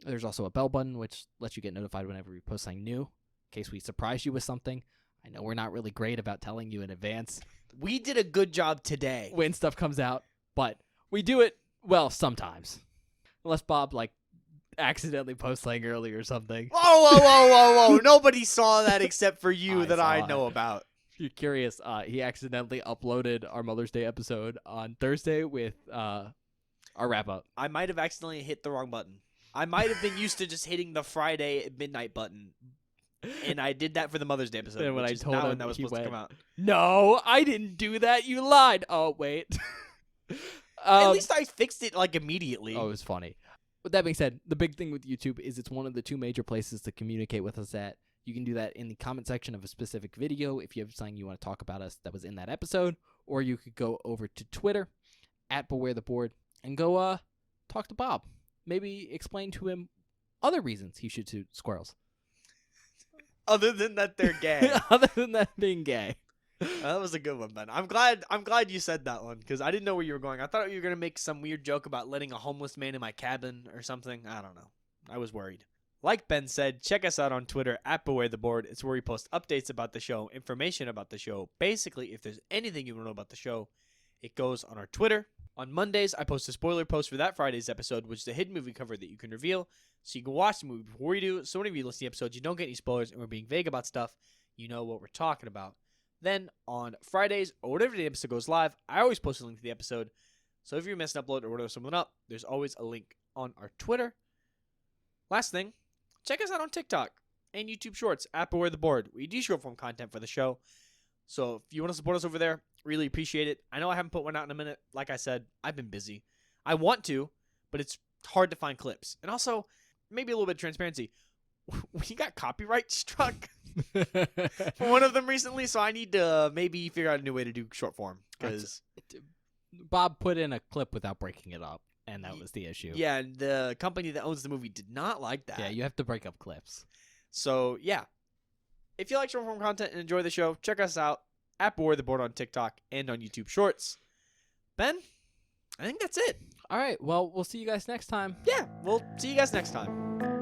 There's also a bell button, which lets you get notified whenever we post something new, in case we surprise you with something. I know we're not really great about telling you in advance We did a good job today. when stuff comes out, but we do it, well, sometimes. Unless Bob, accidentally posts something early or something. Whoa. Nobody saw that except for you I that I saw know it. about. If you're curious, he accidentally uploaded our Mother's Day episode on Thursday with our wrap-up. I might have accidentally hit the wrong button. I might have been used to just hitting the Friday at midnight button. And I did that for the Mother's Day episode. Then when which I is told now him, when that was he supposed to went, come out. No, I didn't do that. You lied. Oh, wait. At least I fixed it immediately. Oh, it was funny. With that being said, the big thing with YouTube is it's one of the two major places to communicate with us at. You can do that in the comment section of a specific video if you have something you want to talk about us that was in that episode, or you could go over to Twitter at BewareTheBoard and go talk to Bob. Maybe explain to him other reasons he should shoot squirrels. Other than that, they're gay. Other than that being gay. That was a good one, Ben. I'm glad you said that one because I didn't know where you were going. I thought you were gonna make some weird joke about letting a homeless man in my cabin or something. I don't know. I was worried. Like Ben said, check us out on Twitter at BewareTheBoard. It's where we post updates about the show, information about the show. Basically, if there's anything you want to know about the show, it goes on our Twitter. On Mondays, I post a spoiler post for that Friday's episode, which is a hidden movie cover that you can reveal, so you can watch the movie before we do. So whenever you listen to the episodes, you don't get any spoilers, and we're being vague about stuff. You know what we're talking about. Then on Fridays, or whatever the episode goes live, I always post a link to the episode. So if you miss an upload or whatever something up, there's always a link on our Twitter. Last thing, check us out on TikTok and YouTube Shorts at BewareTheBoard. We do short form content for the show. So if you want to support us over there, really appreciate it. I know I haven't put one out in a minute. Like I said, I've been busy. I want to, but it's hard to find clips. And also, maybe a little bit of transparency. We got copyright struck for one of them recently, so I need to maybe figure out a new way to do short form. Because Bob put in a clip without breaking it up, and that was the issue. yeah, and the company that owns the movie did not like that. Yeah, you have to break up clips. So, yeah. If you like short form content and enjoy the show, check us out at BewareTheBoard on TikTok and on YouTube Shorts. Ben, I think that's it. All right, well, we'll see you guys next time. Yeah, we'll see you guys next time.